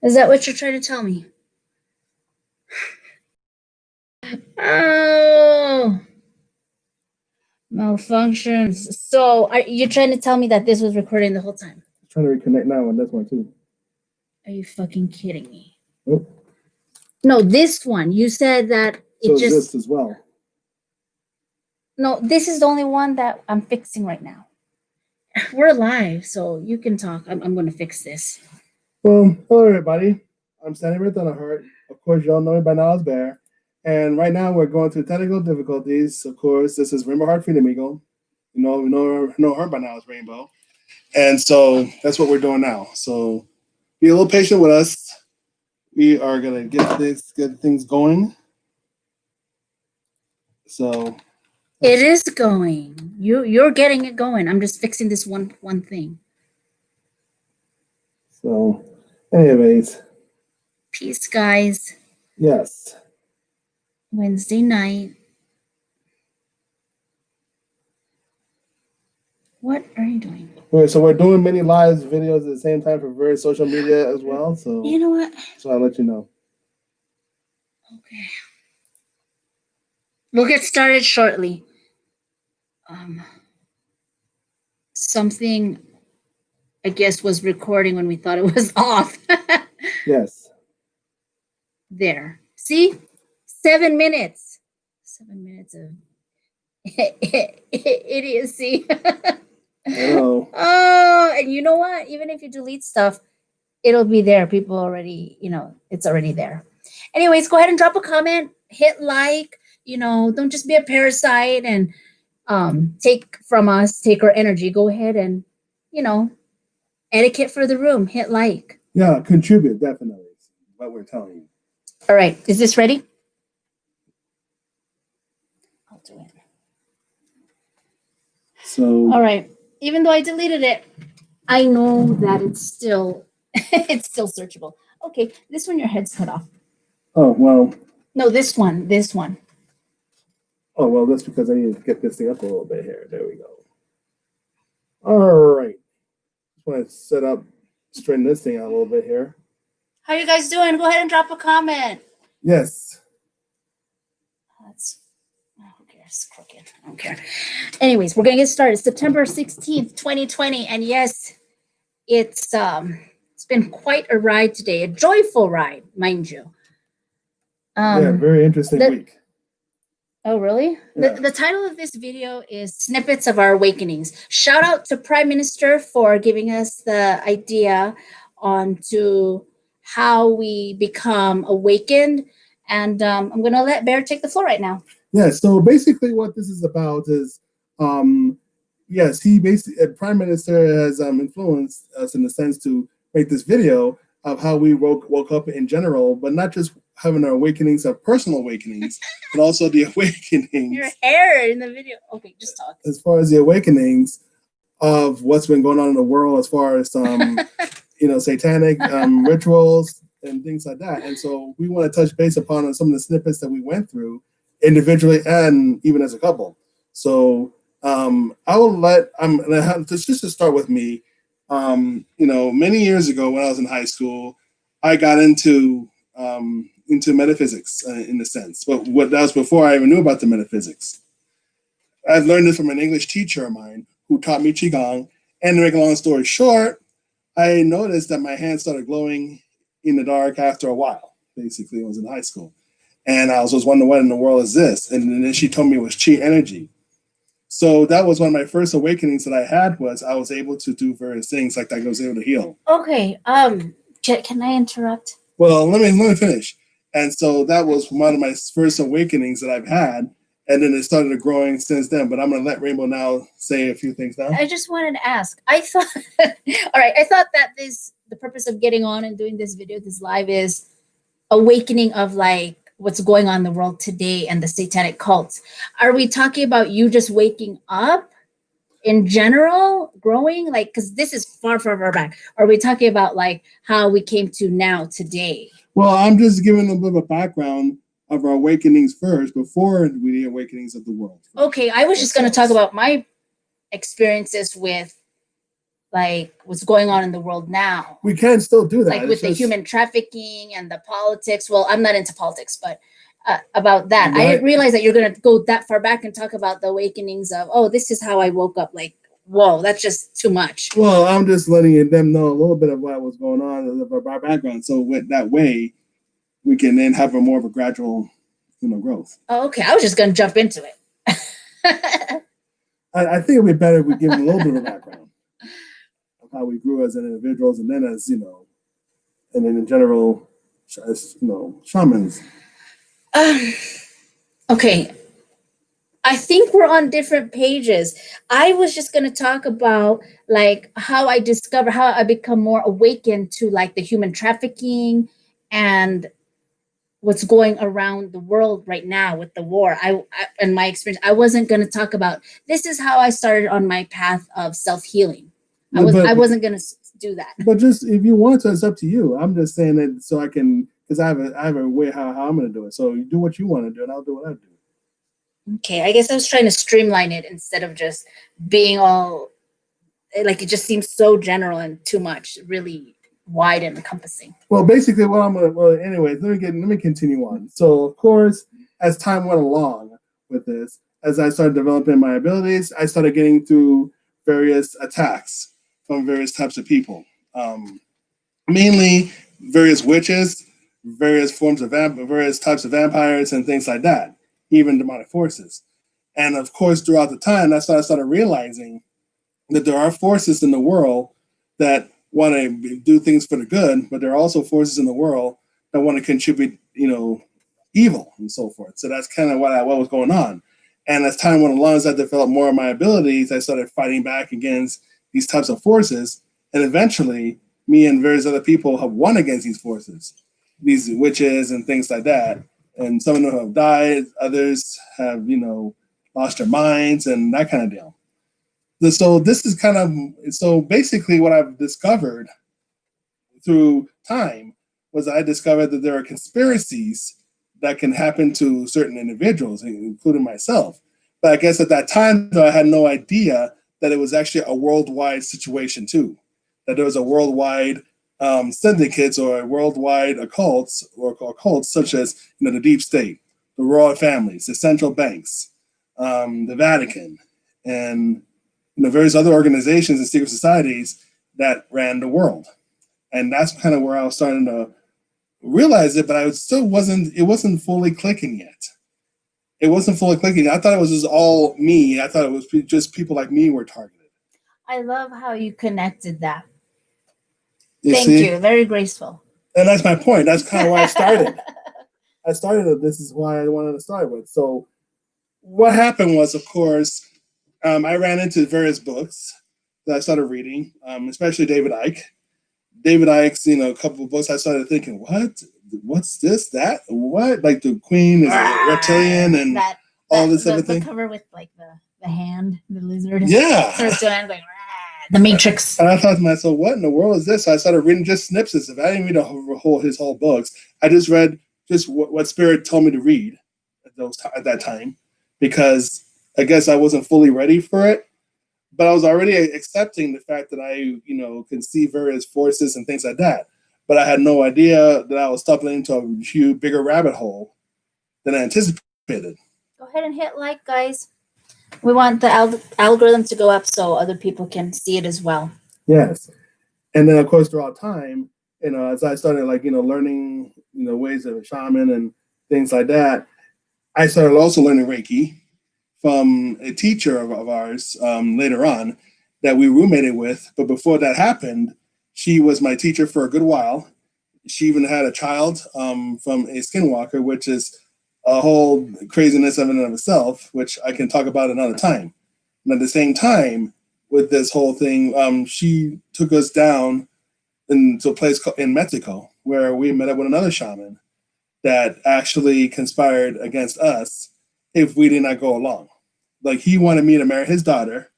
Is that what you're trying to tell me? Oh, malfunctions. So are you trying to tell me that this was recording the whole time? I'm trying to reconnect now on this one too. Are you fucking kidding me? Oh. No, this one. You said that it So just this as well. No, this is the only one that I'm fixing right now. We're live, so you can talk. I'm going to fix this. Well, hello everybody. I'm Stanley with Thunderheart. Of course, you all know me by now as Bear. And right now we're going through technical difficulties. Of course, this is Rainbow Heart Freedom Eagle. We know her by now as Rainbow. And so that's what we're doing now. So be a little patient with us. We are gonna get things going. So it is going. You're getting it going. I'm just fixing this one thing. So, anyways. Peace, guys. Yes. Wednesday night. What are you doing? Okay, so we're doing many live videos at the same time for various social media as well. So you know what? So I'll let you know. Okay. We'll get started shortly. Something, I guess, was recording when we thought it was off. Yes. There. See? 7 minutes. 7 minutes of idiocy. Hello. Oh, and you know what? Even if you delete stuff, it'll be there. People already, it's already there. Anyways, go ahead and drop a comment, hit like, don't just be a parasite and take our energy. Go ahead and, etiquette for the room, hit like. Yeah, contribute, definitely. What we're telling you. All right. Is this ready? I'll do it. So. All right. Even though I deleted it, I know that it's still searchable. Okay, this one your head's cut off. Oh, well. No, this one. Oh, well, that's because I need to get this thing up a little bit here. There we go. All right. Just want to straighten this thing out a little bit here. How you guys doing? Go ahead and drop a comment. Yes. Who cares? Crooked. I don't care. Anyways, we're going to get started. September 16th, 2020. And yes, it's been quite a ride today. A joyful ride, mind you. Yeah, very interesting week. Oh, really? Yeah. The title of this video is Snippets of Our Awakenings. Shout out to Prime Minister for giving us the idea on to how we become awakened. And I'm going to let Bear take the floor right now. Yeah, so basically what this is about is, yes, Prime Minister has influenced us in a sense to make this video of how we woke up in general, but not just having our awakenings of personal awakenings, but also the awakenings. Your hair in the video. Okay, just talk. As far as the awakenings of what's been going on in the world, as far as satanic rituals and things like that. And so we want to touch base upon some of the snippets that we went through individually and even as a couple. So I will just to start with me. Many years ago when I was in high school, I got into metaphysics in a sense, but that was before I even knew about the metaphysics. I learned this from an English teacher of mine who taught me Qigong. And to make a long story short, I noticed that my hands started glowing in the dark after a while. Basically, I was in high school. And I was just wondering, what in the world is this? And then she told me it was Qi energy. So that was one of my first awakenings that I had, was I was able to do various things, like I was able to heal. Okay. Can I interrupt? Well, let me finish. And so that was one of my first awakenings that I've had. And then it started growing since then. But I'm going to let Rainbow now say a few things now. I just wanted to ask. I thought that the purpose of getting on and doing this video, this live, is awakening of like what's going on in the world today and the satanic cults. Are we talking about you just waking up in general, growing? Like, because this is far back. Are we talking about like how we came to now today? Well, I'm just giving a bit of a background of our awakenings first, before the awakenings of the world. Okay, I was just going to talk about my experiences with like what's going on in the world now. We can still do that. Like with the human trafficking and the politics. Well, I'm not into politics, but about that. I didn't realize that you're going to go that far back and talk about the awakenings of, oh, this is how I woke up. Like, whoa, that's just too much. Well, I'm just letting them know a little bit of what was going on of our background. So with that way, we can then have a more of a gradual, growth. Oh, okay. I was just going to jump into it. I think it'd be better if we give them a little bit of a background of how we grew as individuals, and then as and then in general, as shamans. Okay. I think we're on different pages. I was just going to talk about like how I discover, how I become more awakened to like the human trafficking and what's going around the world right now with the war. I in my experience, I wasn't going to talk about, this is how I started on my path of self-healing. I wasn't going to do that. But just if you want to, it's up to you. I'm just saying that so I can, because I have a way how I'm going to do it. So you do what you want to do, and I'll do what I do. Okay, I guess I was trying to streamline it instead of just being all, like it just seems so general and too much, really wide and encompassing. Well, basically what anyways, let me continue on. So of course, as time went along with this, as I started developing my abilities, I started getting through various attacks from various types of people. Mainly various witches, various forms of various types of vampires and things like that, even demonic forces. And of course, throughout the time, that's when I started realizing that there are forces in the world that want to do things for the good, but there are also forces in the world that want to contribute, evil and so forth. So that's kind of what was going on. And as time went along, as I developed more of my abilities, I started fighting back against these types of forces. And eventually, me and various other people have won against these forces, these witches and things like that. And some of them have died, others have, lost their minds and that kind of deal. So this is so basically what I've discovered through time was I discovered that there are conspiracies that can happen to certain individuals, including myself. But I guess at that time, though, I had no idea that it was actually a worldwide situation too, that there was a worldwide syndicates or worldwide occults such as the deep state, the royal families, the central banks, the Vatican, and various other organizations and secret societies that ran the world. And that's kind of where I was starting to realize it, but it wasn't fully clicking yet. It wasn't fully clicking. I thought it was just all me. I thought it was just people like me were targeted. I love how you connected that. Thank you. Very graceful. And that's my point. That's kind of why I started. This is why I wanted to start with. So what happened was, of course, I ran into various books that I started reading, especially David Icke. David Icke's, a couple of books. I started thinking, what's this, that, what? Like the Queen is a reptilian and all this other thing. The cover with like the hand, the lizard. Yeah. Starts doing like the Matrix. And I thought to myself, what in the world is this? So I started reading just snippets of it. I didn't read his whole books. I just read just what Spirit told me to read at that time, because I guess I wasn't fully ready for it, but I was already accepting the fact that I, can see various forces and things like that. But I had no idea that I was stumbling into a huge, bigger rabbit hole than I anticipated. Go ahead and hit like, guys. We want the algorithm to go up so other people can see it as well. Yes. And then, of course, throughout time, as I started, learning, ways of a shaman and things like that, I started also learning Reiki from a teacher of ours later on that we roommated with. But before that happened, she was my teacher for a good while. She even had a child from a skinwalker, which is a whole craziness of and of itself, which I can talk about another time. And at the same time, with this whole thing, she took us down into a place in Mexico where we met up with another shaman that actually conspired against us if we did not go along. Like, he wanted me to marry his daughter,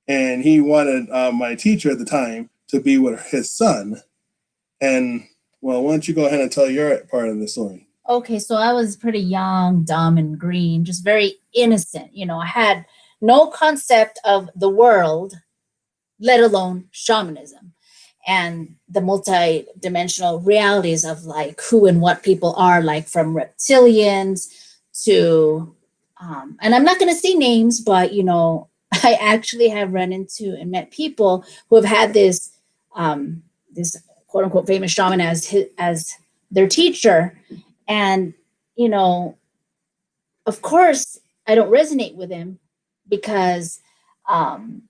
and he wanted my teacher at the time to be with his son. And, well, why don't you go ahead and tell your part of the story? Okay, so I was pretty young, dumb, and green, just very innocent. I had no concept of the world let alone shamanism and the multi-dimensional realities of like who and what people are, like from reptilians to and I'm not going to say names, but I actually have run into and met people who have had this quote unquote famous shaman as their teacher. And of course I don't resonate with him because um,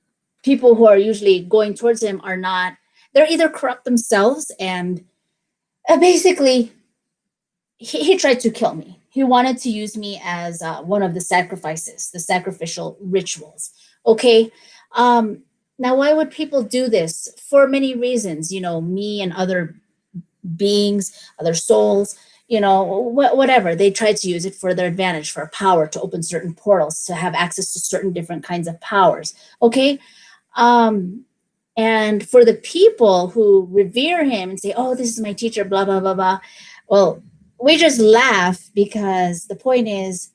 people who are usually going towards him are not, they're either corrupt themselves and basically he tried to kill me. He wanted to use me as one of the sacrifices, the sacrificial rituals. Okay. Now, why would people do this? For many reasons, me and other beings, other souls, whatever. They tried to use it for their advantage, for power, to open certain portals, to have access to certain different kinds of powers. Okay. And for the people who revere him and say, oh, this is my teacher, blah, blah, blah, blah. Well, we just laugh because the point is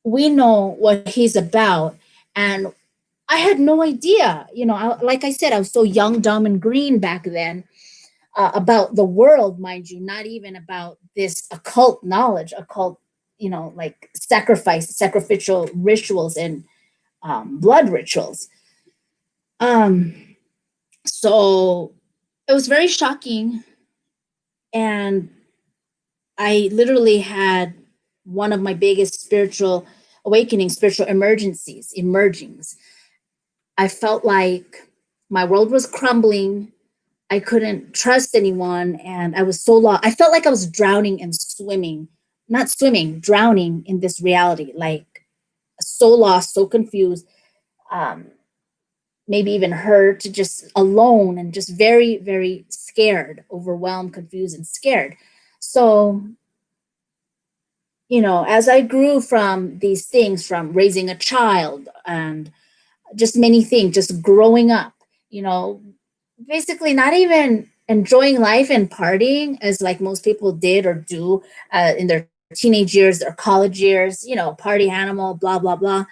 we know what he's about. And I had no idea, like I said, I was so young, dumb, and green back then about the world, mind you, not even about this occult knowledge, like sacrificial rituals and blood rituals. So it was very shocking. And I literally had one of my biggest spiritual awakenings, spiritual emergings. I felt like my world was crumbling. I couldn't trust anyone. And I was so lost. I felt like I was drowning and drowning in this reality, like so lost, so confused, maybe even hurt, just alone and just very, very scared, overwhelmed, confused, and scared. So, as I grew from these things, from raising a child and just many things, just growing up, basically not even enjoying life and partying as like most people did or do in their teenage years or college years, party animal, blah, blah, blah.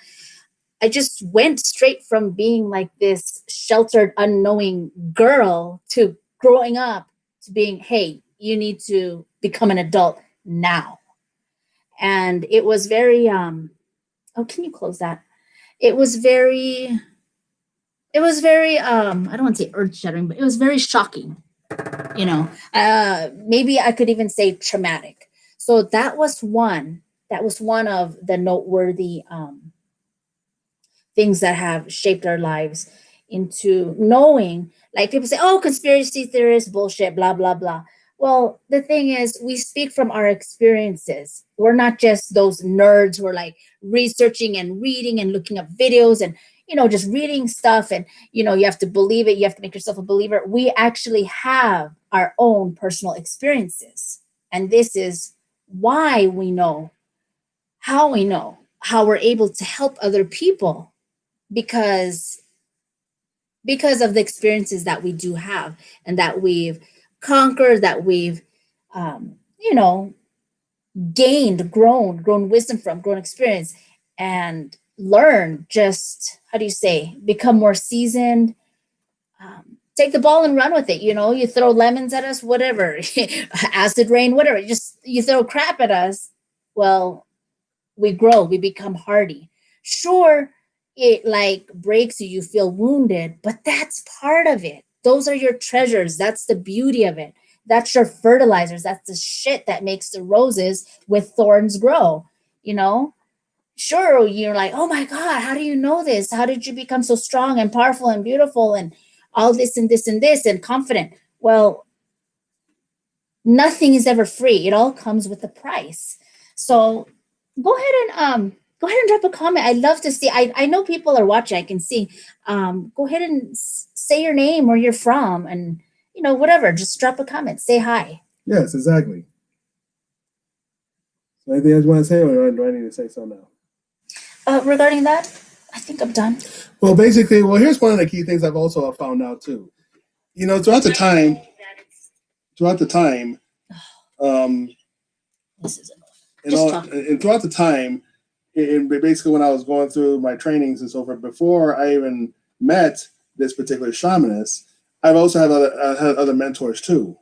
I just went straight from being like this sheltered, unknowing girl to growing up to being, hey, you need to become an adult now. And it was very, can you close that? It was very, I don't want to say earth shattering, but it was very shocking, maybe I could even say traumatic. So that was one of the noteworthy, things that have shaped our lives into knowing, like people say, oh, conspiracy theorists, bullshit, blah, blah, blah. Well, the thing is, we speak from our experiences. We're not just those nerds who are like researching and reading and looking up videos and, just reading stuff. And, you have to believe it. You have to make yourself a believer. We actually have our own personal experiences. And this is why we know how we're able to help other people because of the experiences that we do have and that we've conquered, that we've gained, grown wisdom from, grown experience, and learn, just how do you say, become more seasoned, take the ball and run with it. You throw lemons at us, whatever, acid rain, whatever, just you throw crap at us, well, we grow, we become hardy. Sure, it like breaks you, you feel wounded, but that's part of it. Those are your treasures. That's the beauty of it. That's your fertilizers. That's the shit that makes the roses with thorns grow. Sure, you're like, oh my God, how do you know this? How did you become so strong and powerful and beautiful and all this and this and this and confident? Well, nothing is ever free. It all comes with a price. So go ahead and drop a comment. I'd love to see. I know people are watching. I can see. Go ahead and say your name, where you're from, and whatever. Just drop a comment. Say hi. Yes, exactly. So anything else you want to say, or do I need to say so now? Regarding that, I think I'm done. Well, basically, here's one of the key things I've also found out too. Throughout the time, This is enough. And throughout the time, and basically when I was going through my trainings and so forth, before I even met this particular shamanist, I've also had other mentors too,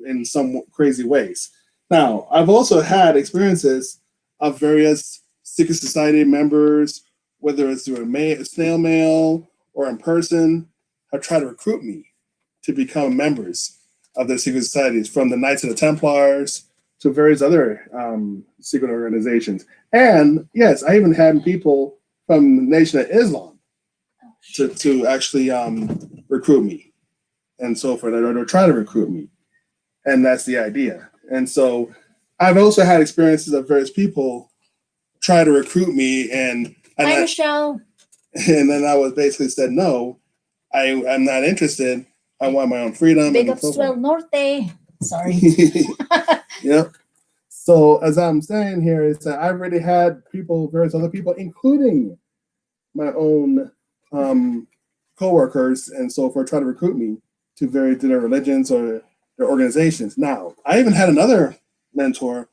in some crazy ways. Now, I've also had experiences of various secret society members, whether it's through snail mail or in person, have tried to recruit me to become members of the secret societies, from the Knights of the Templars to various other secret organizations. And yes, I even had people from the Nation of Islam to actually recruit me and so forth, or try to recruit me. And that's the idea. And so I've also had experiences of various people try to recruit me, and Hi, Michelle. And then I was basically said, no, I'm not interested. I want my own freedom. Big ups to El Norte. Sorry. Yep. So as I'm saying here is that I've already had people, various other people, including my own coworkers and so forth, try to recruit me to their religions or their organizations. Now, I even had another mentor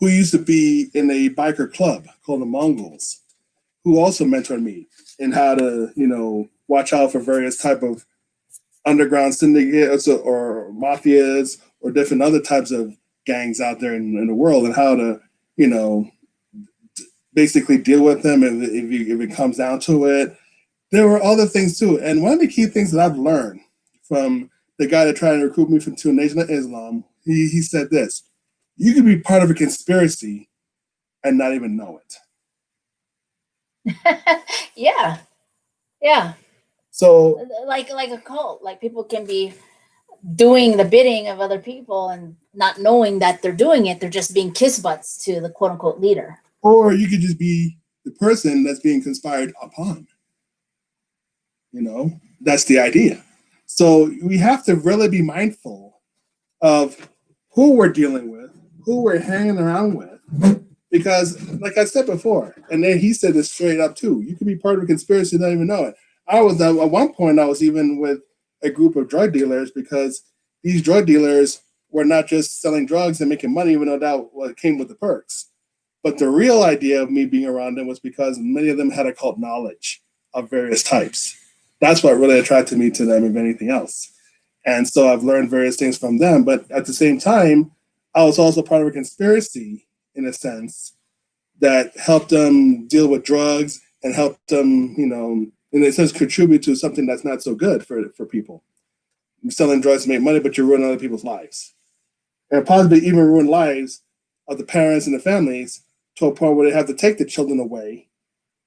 who used to be in a biker club called the Mongols, who also mentored me in how to, watch out for various type of underground syndicates or mafias or different other types of gangs out there in the world, and how to, basically deal with them if it comes down to it. There were other things too. And one of the key things that I've learned from the guy that tried to recruit me to a Nation of Islam, he said this: you could be part of a conspiracy and not even know it. Yeah. So like a cult, like people can be doing the bidding of other people and not knowing that they're doing it. They're just being kiss butts to the quote unquote leader. Or you could just be the person that's being conspired upon. That's the idea. So we have to really be mindful of who we're dealing with, who we're hanging around with. Because, like I said before, and then he said this straight up too, you could be part of a conspiracy and not even know it. At one point, I was even with a group of drug dealers, because these drug dealers were not just selling drugs and making money, even though that came with the perks. But the real idea of me being around them was because many of them had occult knowledge of various types. That's what really attracted me to them, if anything else. And so I've learned various things from them. But at the same time, I was also part of a conspiracy, in a sense, that helped them deal with drugs and helped them, in a sense, contribute to something that's not so good for people. You're selling drugs to make money, but you're ruining other people's lives. And possibly even ruin lives of the parents and the families, to a point where they have to take the children away,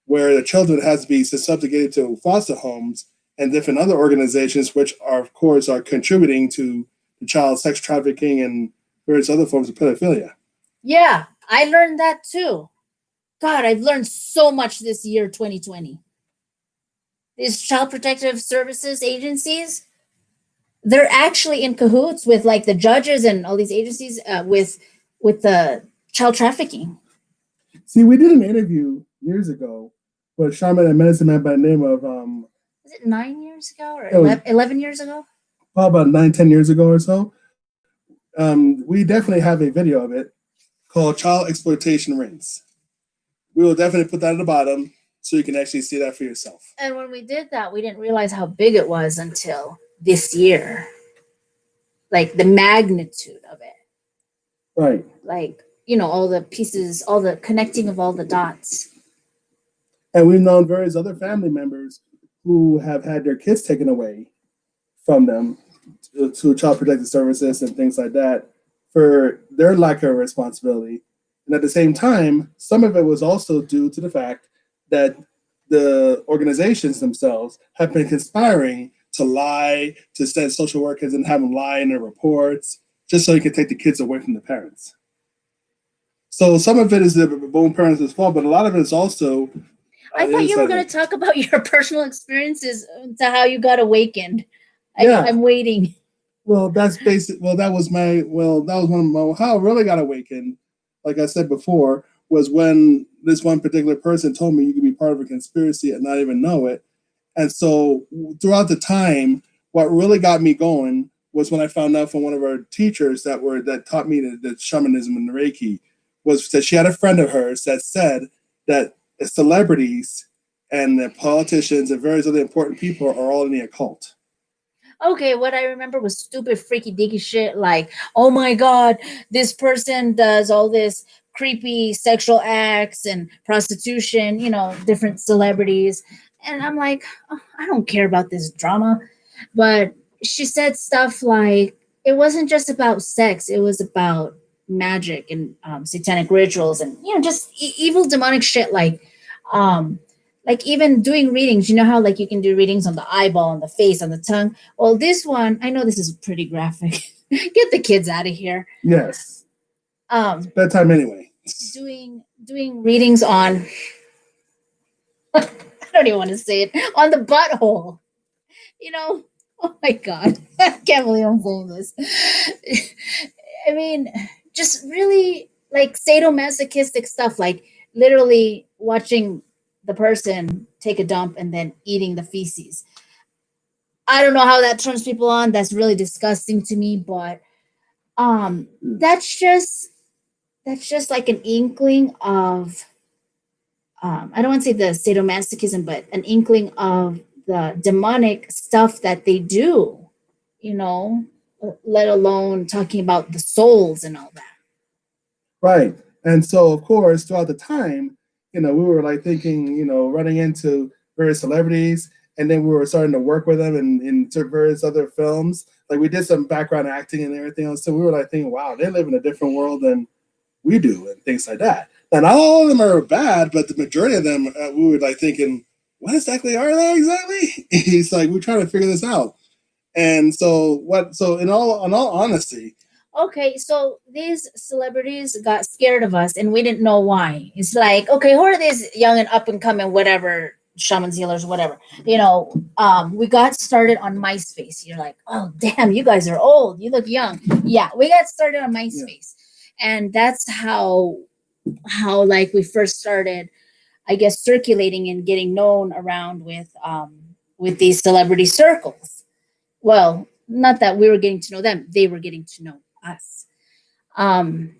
where the children has to be subjugated to foster homes and different other organizations, which are, of course, are contributing to the child sex trafficking and various other forms of pedophilia. Yeah, I learned that too. God, I've learned so much this year, 2020. These child protective services agencies, they're actually in cahoots with like the judges and all these agencies with the child trafficking. See, we did an interview years ago with a shaman and medicine man by the name of was it 9 years ago or 11 years ago? Probably about 9-10 years ago or so. We definitely have a video of it called Child Exploitation Rings. We will definitely put that at the bottom so you can actually see that for yourself. And when we did that, we didn't realize how big it was until this year. Like the magnitude of it. Right. Like, all the pieces, all the connecting of all the dots. And we've known various other family members who have had their kids taken away from them to child protective services and things like that for their lack of responsibility. And at the same time, some of it was also due to the fact that the organizations themselves have been conspiring to lie, to send social workers and have them lie in their reports, just so you can take the kids away from the parents. So some of it is the both parents' fault, but a lot of it is also... I thought you were going to talk about your personal experiences to how you got awakened. Yeah. I'm waiting. Well, that's basic. That was one of my, how I really got awakened, like I said before, was when this one particular person told me you could be part of a conspiracy and not even know it. And so throughout the time, what really got me going was when I found out from one of our teachers that taught me the shamanism and the Reiki, was that she had a friend of hers that said that celebrities and the politicians and various other important people are all in the occult. Okay, what I remember was stupid, freaky, deaky shit like, oh my God, this person does all this creepy sexual acts and prostitution, different celebrities. And I'm like, oh, I don't care about this drama. But she said stuff like, it wasn't just about sex, it was about magic and satanic rituals and, just evil, demonic shit like even doing readings, how like you can do readings on the eyeball, on the face, on the tongue. Well, this one, I know this is pretty graphic. Get the kids out of here. Yes. Bedtime anyway. Doing readings on I don't even want to say it, on the butthole. Oh my God. I can't believe I'm saying this. I mean, just really like sadomasochistic stuff, like literally watching the person take a dump and then eating the feces. I don't know how that turns people on. That's really disgusting to me, but that's just like an inkling of I don't want to say the sadomasochism, but an inkling of the demonic stuff that they do, let alone talking about the souls and all that. Right. And so, of course, throughout the time, we were like thinking, running into various celebrities, and then we were starting to work with them in various other films. Like we did some background acting and everything else. So we were like thinking, wow, they live in a different world than we do and things like that. Now, not all of them are bad, but the majority of them, we were like thinking, what exactly are they exactly? He's like, we're trying to figure this out. And so in all honesty, okay, so these celebrities got scared of us and we didn't know why. It's like, okay, who are these young and up and coming, whatever, shamans, healers, whatever? We got started on MySpace. You're like, oh, damn, you guys are old. You look young. Yeah, we got started on MySpace. Yeah. And that's how like we first started, I guess, circulating and getting known around with these celebrity circles. Well, not that we were getting to know them, they were getting to know us. And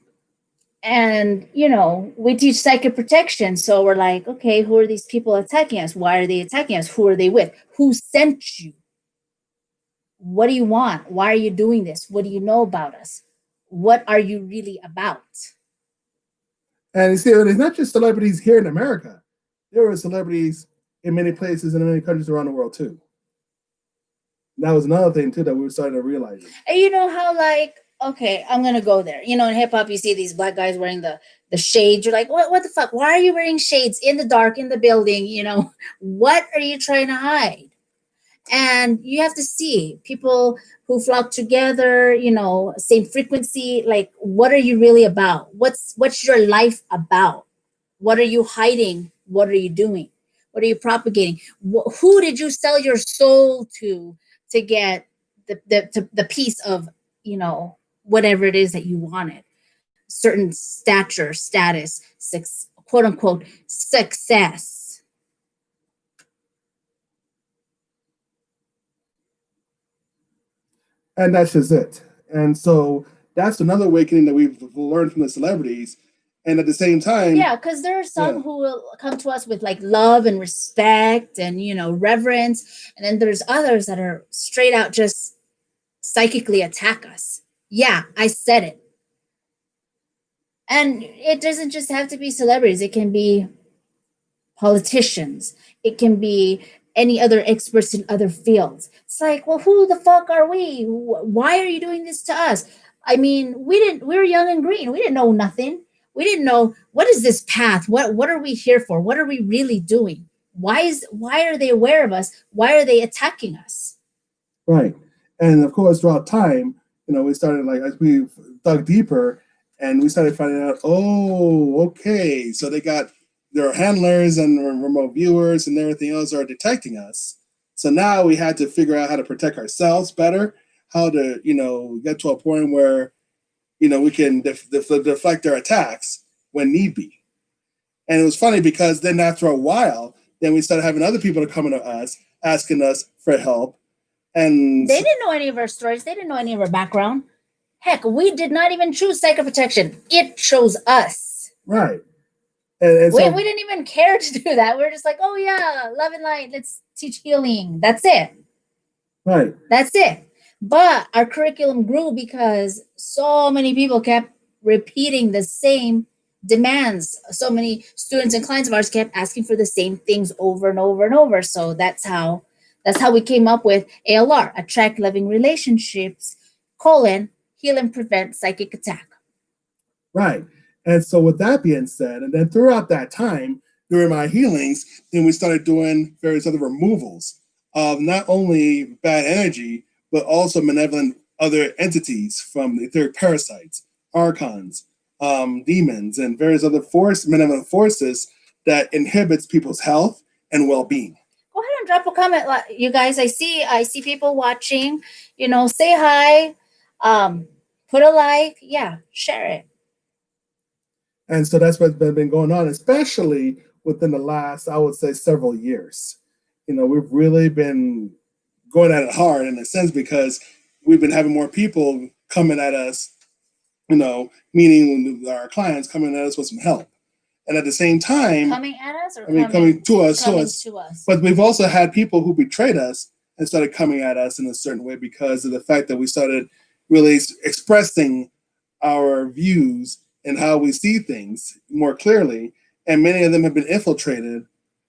we teach psychic protection, so we're like, okay, who are these people attacking us? Why are they attacking us? Who are they with? Who sent you? What do you want? Why are you doing this? What do you know about us? What are you really about? And you see, it's not just celebrities here in America. There were celebrities in many places and in many countries around the world too. That was another thing too that we were starting to realize. And you know how, like, okay, I'm gonna go there. In hip hop, you see these black guys wearing the shades. You're like, what the fuck? Why are you wearing shades in the dark in the building? What are you trying to hide? And you have to see people who flock together, same frequency. Like, what are you really about? What's your life about? What are you hiding? What are you doing? What are you propagating? Who did you sell your soul to get the piece of, whatever it is that you wanted? Certain stature, status, quote unquote, success. And that's just it. And so that's another awakening that we've learned from the celebrities. And at the same time, yeah, because there are some who will come to us with like love and respect and reverence, and then there's others that are straight out just psychically attack us. Yeah, I said it. And it doesn't just have to be celebrities. It can be politicians. It can be any other experts in other fields. It's like, well, who the fuck are we? Why are you doing this to us? I mean, we were young and green. We didn't know nothing. We didn't know, what is this path? What are we here for? What are we really doing? Why are they aware of us? Why are they attacking us? Right. And of course, throughout time, we started, like, as we dug deeper and we started finding out, oh, okay, so they got their handlers and remote viewers and everything else are detecting us. So now we had to figure out how to protect ourselves better, how to, get to a point where, we can deflect their attacks when need be. And it was funny because then after a while, then we started having other people coming to us, asking us for help. And they didn't know any of our stories. They didn't know any of our background. Heck, we did not even choose psychoprotection. It chose us. Right. And we so, didn't even care to do that. We're just like, oh yeah, love and light. Let's teach healing. That's it. right. That's it. But our curriculum grew because so many people kept repeating the same demands. So many students and clients of ours kept asking for the same things over and over and over. So that's how we came up with ALR, attract loving relationships, heal and prevent psychic attack. Right. And so with that being said, and then throughout that time, during my healings, then we started doing various other removals of not only bad energy, but also malevolent other entities from the etheric parasites, archons, demons, and various other malevolent forces that inhibits people's health and well-being. Go ahead and drop a comment, you guys. I see people watching. Say hi, put a like, yeah, share it. And so that's what's been going on, especially within the last, I would say, several years. We've really been going at it hard in a sense because we've been having more people coming at us, meaning our clients coming at us with some help. And at the same time, coming at us, or coming to us. To us. But we've also had people who betrayed us and started coming at us in a certain way because of the fact that we started really expressing our views and how we see things more clearly. And many of them have been infiltrated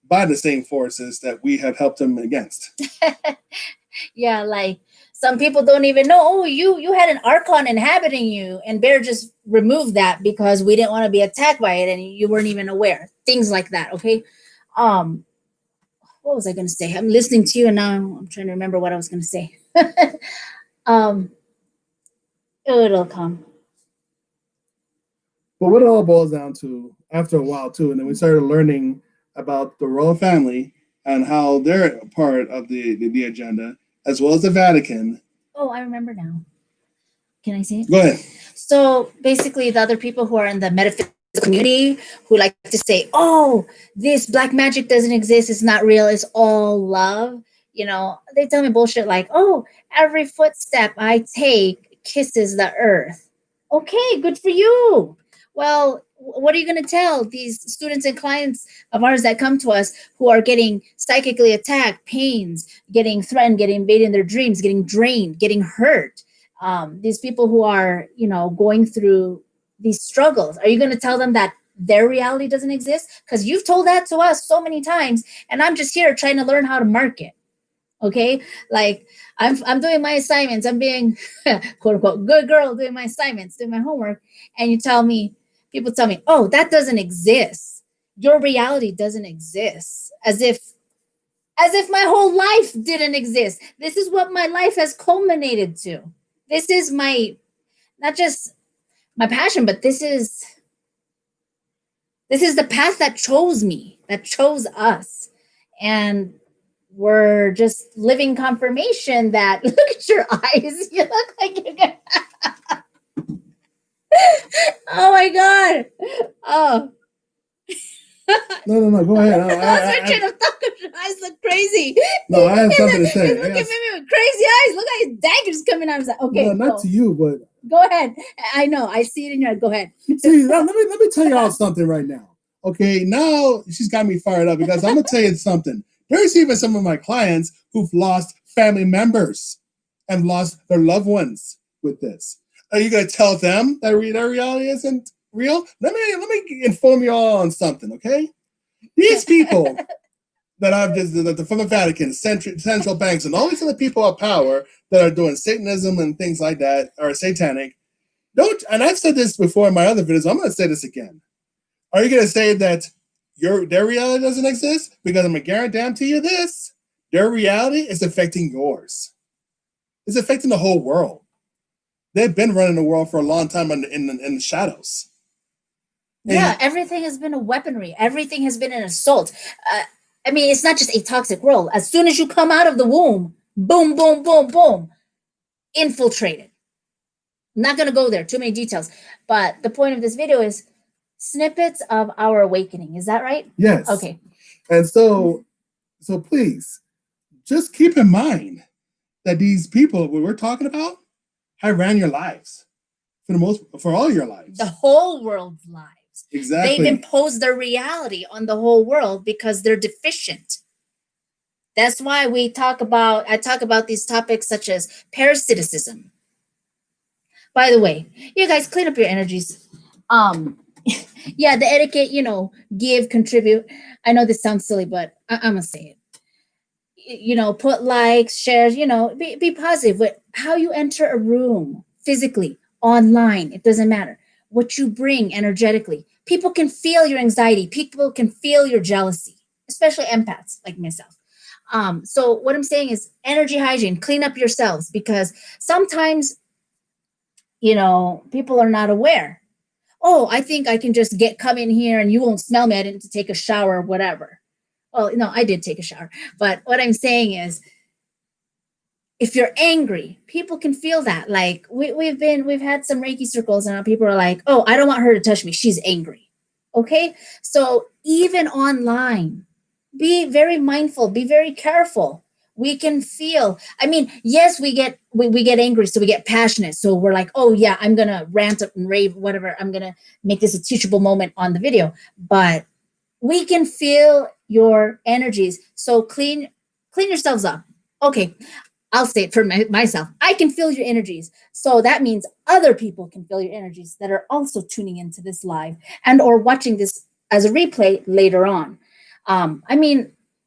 by the same forces that we have helped them against. Yeah, like some people don't even know, oh, you had an archon inhabiting you, and Bear just removed that because we didn't want to be attacked by it and you weren't even aware. Things like that, okay? What was I going to say? I'm listening to you and now I'm trying to remember what I was going to say. It'll come. But what it all boils down to, after a while too, and then we started learning about the royal family and how they're part of the agenda, as well as the Vatican. Oh, I remember now. Can I say it? Go ahead. So basically, the other people who are in the metaphysical community who like to say, oh, this black magic doesn't exist, it's not real, it's all love. They tell me bullshit like, oh, every footstep I take kisses the earth. Okay, good for you. Well, what are you going to tell these students and clients of ours that come to us who are getting psychically attacked, pains, getting threatened, getting invaded in their dreams, getting drained, getting hurt? These people who are, going through these struggles, are you going to tell them that their reality doesn't exist? Because you've told that to us so many times, and I'm just here trying to learn how to market. Okay, like I'm doing my assignments. I'm being quote unquote good girl doing my assignments, doing my homework, and people tell me, oh, that doesn't exist. Your reality doesn't exist, as if my whole life didn't exist. This is what my life has culminated to. This is not just my passion, but this is the path that chose me, that chose us. And we're just living confirmation that, look at your eyes. You look like you're gonna oh my God. Oh. No, go ahead. I was trying to thought your eyes look crazy. No, I have something to say. He's looking at me with crazy eyes. Look at his daggers coming out. I was like, okay. No, not to you, but go ahead. I know. I see it in your eyes. Go ahead. See, let me tell y'all something right now. Okay, now she's got me fired up because I'm gonna tell you something. There's even some of my clients who've lost family members and lost their loved ones with this. Are you gonna tell them that their reality isn't real? Let me inform you all on something, okay? These people that I've just from the Vatican, central banks, and all these other people of power that are doing Satanism and things like that are satanic. And I've said this before in my other videos. I'm gonna say this again. Are you gonna say that their reality doesn't exist? Because I'm gonna guarantee you this: their reality is affecting yours. It's affecting the whole world. They've been running the world for a long time in the shadows. Yeah, everything has been a weaponry. Everything has been an assault. It's not just a toxic world. As soon as you come out of the womb, boom, boom, boom, boom, infiltrated. I'm not going to go there. Too many details. But the point of this video is snippets of our awakening. Is that right? Yes. Okay. And so please, just keep in mind that these people we're talking about have ran your lives for all your lives. The whole world's lives. Exactly. They've imposed their reality on the whole world because they're deficient. That's why I talk about these topics such as parasiticism. By the way, you guys clean up your energies. Yeah, the etiquette, give, contribute. I know this sounds silly, but I'm gonna say it. Put likes, shares, be positive with how you enter a room physically, online, it doesn't matter. What you bring energetically. People can feel your anxiety, people can feel your jealousy, especially empaths like myself. So what I'm saying is energy hygiene, clean up yourselves because sometimes, people are not aware. Oh, I think I can just come in here and you won't smell me. I didn't take a shower or whatever. Well, no, I did take a shower. But what I'm saying is, if you're angry, people can feel that. Like we've had some Reiki circles and people are like, oh, I don't want her to touch me. She's angry. Okay. So even online, be very mindful, be very careful. We can feel, yes, we get angry, so we get passionate. So we're like, oh yeah, I'm gonna rant up and rave, whatever. I'm gonna make this a teachable moment on the video. But we can feel your energies. So clean yourselves up. Okay, I'll say it for myself. I can feel your energies. So that means other people can feel your energies that are also tuning into this live and or watching this as a replay later on.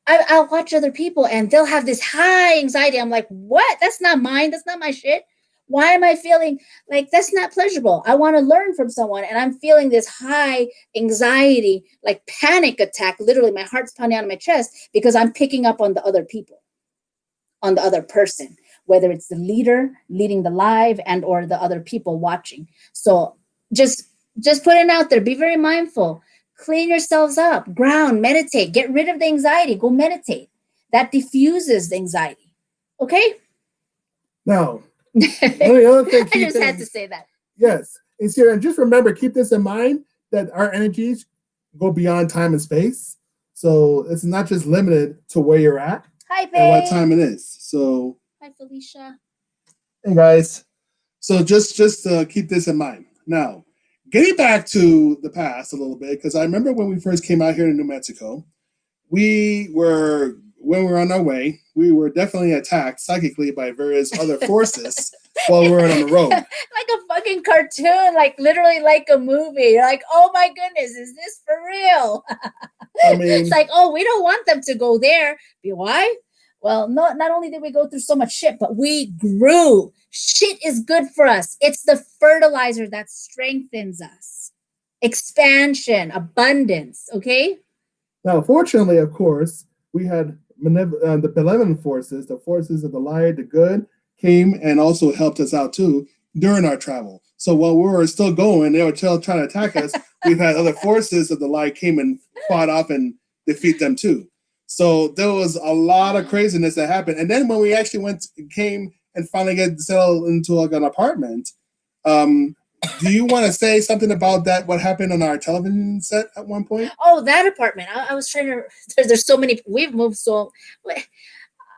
I'll watch other people and they'll have this high anxiety. I'm like, what? That's not mine. That's not my shit. Why am I feeling like that's not pleasurable? I want to learn from someone and I'm feeling this high anxiety, like panic attack. Literally, my heart's pounding out of my chest because I'm picking up on the other people, on the other person, whether it's the leader leading the live and or the other people watching. So just put it out there. Be very mindful. Clean yourselves up, ground, meditate, get rid of the anxiety, go meditate. That diffuses the anxiety. Okay? Now, the other thing, I just had to say that. Yes. And just remember, keep this in mind that our energies go beyond time and space. So it's not just limited to where you're at. Hi, babe. And what time it is. So hi, Felicia. Hey guys. So just keep this in mind. Now, getting back to the past a little bit, because I remember when we first came out here to New Mexico, when we were on our way, we were definitely attacked psychically by various other forces while we were on the road. Like a fucking cartoon, like literally like a movie. You're like, oh my goodness, is this for real? It's like, oh, we don't want them to go there. Why? Well, not only did we go through so much shit, but we grew. Shit is good for us. It's the fertilizer that strengthens us. Expansion, abundance, okay? Now, fortunately, of course, we had the benevolent forces, the forces of the light, the good, came and also helped us out too during our travel. So while we were still going, they were still trying to attack us. We've had other forces of the light came and fought off and defeat them too. So there was a lot of craziness that happened. And then when we actually came and finally get settled into like an apartment, do you want to say something about that? What happened on our television set at one point? Oh, that apartment. I was trying to. There's so many. We've moved so.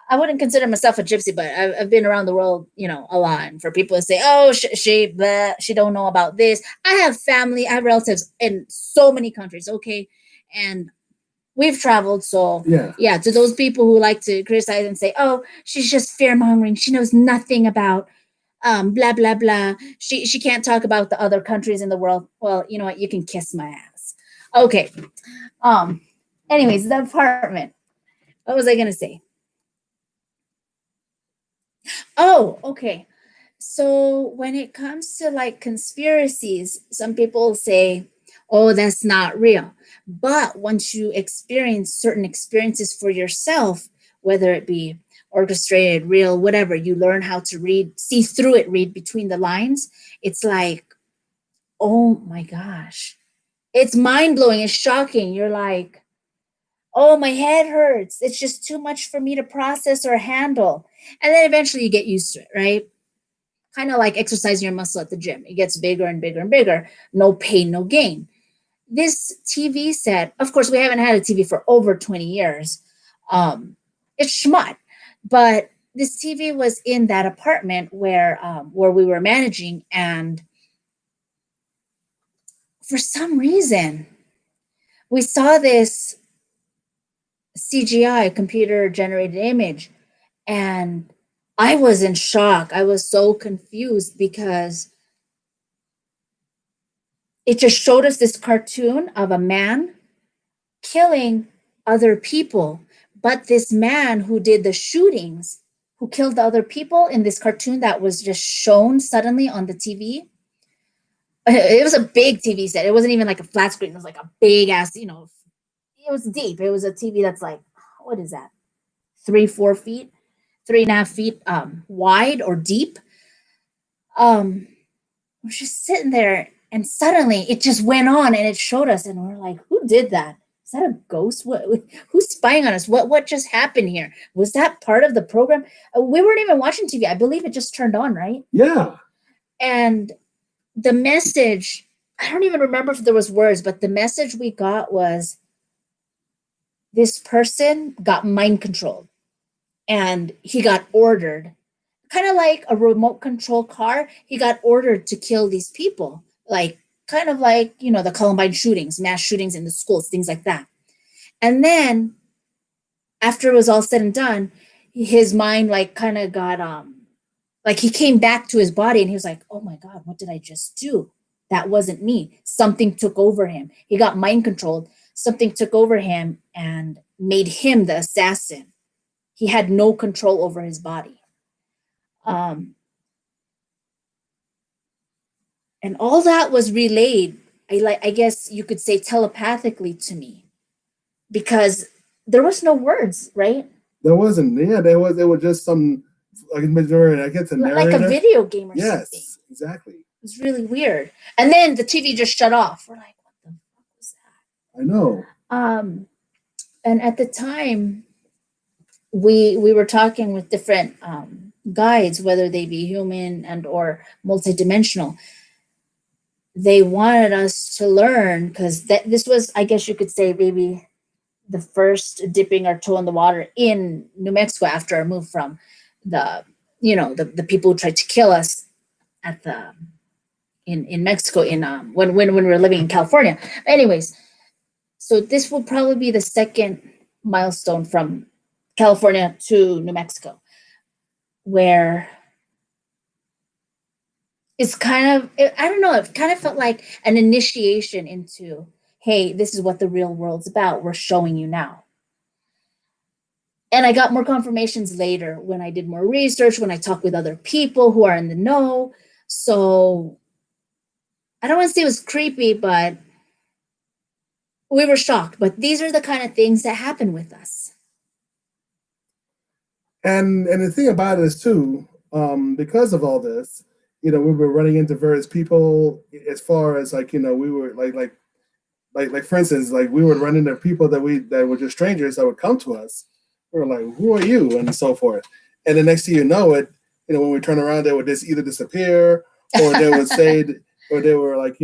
I wouldn't consider myself a gypsy, but I've been around the world, a lot. And for people to say, "Oh, she don't know about this," I have family, I have relatives in so many countries. Okay, and we've traveled. So yeah. To those people who like to criticize and say, "Oh, she's just fear mongering. She knows nothing about." Blah blah blah. She can't talk about the other countries in the world. Well, you know what? You can kiss my ass. Okay. Anyways, the apartment. What was I gonna say? Oh, okay. So when it comes to like conspiracies, some people say, "Oh, that's not real." But once you experience certain experiences for yourself, whether it be orchestrated, real, whatever, you learn how to see through it, read between the lines. It's like, oh my gosh, it's mind-blowing, it's shocking. You're like, oh, my head hurts. It's just too much for me to process or handle. And then eventually you get used to it, right? Kind of like exercising your muscle at the gym. It gets bigger and bigger and bigger. No pain, no gain. This TV set, of course, we haven't had a TV for over 20 years. It's schmut. But this TV was in that apartment where we were managing, and for some reason, we saw this CGI, computer generated image, and I was in shock. I was so confused because it just showed us this cartoon of a man killing other people. But this man who did the shootings, who killed the other people in this cartoon that was just shown suddenly on the TV, it was a big TV set. It wasn't even like a flat screen. It was like a big ass, it was deep. It was a TV that's like, what is that? 3-4 feet, 3.5 feet wide or deep. We're just sitting there and suddenly it just went on and it showed us and we're like, who did that? Is that a ghost? Who's spying on us? What just happened here? Was that part of the program? We weren't even watching TV. I believe it just turned on, right? Yeah. And the message, I don't even remember if there was words, but the message we got was this person got mind controlled and he got ordered, kind of like a remote control car. He got ordered to kill these people, like kind of like, the Columbine shootings, mass shootings in the schools, things like that. And then after it was all said and done, his mind like kind of got like he came back to his body and he was like, oh my God, what did I just do? That wasn't me. Something took over him. He got mind controlled. Something took over him and made him the assassin. He had no control over his body. And all that was relayed, I guess you could say telepathically to me, because there was no words, right? There wasn't. Yeah, there was. It was just some like majority. I guess a narrator. Like a video game or something. Yes, exactly. It was really weird. And then the TV just shut off. We're like, what the fuck was that? I know. And at the time, we were talking with different guides, whether they be human and or multidimensional. They wanted us to learn because this was, I guess you could say, maybe the first dipping our toe in the water in New Mexico after our move from the people who tried to kill us at the in Mexico when we were living in California. Anyways, so this will probably be the second milestone from California to New Mexico, where it's kind of, I don't know, it kind of felt like an initiation into, hey, this is what the real world's about. We're showing you now. And I got more confirmations later when I did more research, when I talked with other people who are in the know. So I don't want to say it was creepy, but we were shocked. But these are the kind of things that happen with us. And the thing about it is too, because of all this, we were running into various people as far as like, we were like for instance, like we would run into people that were just strangers that would come to us. We were like, who are you? And so forth. And the next thing you know it, when we turn around, they would just either disappear or they would say, or they were like,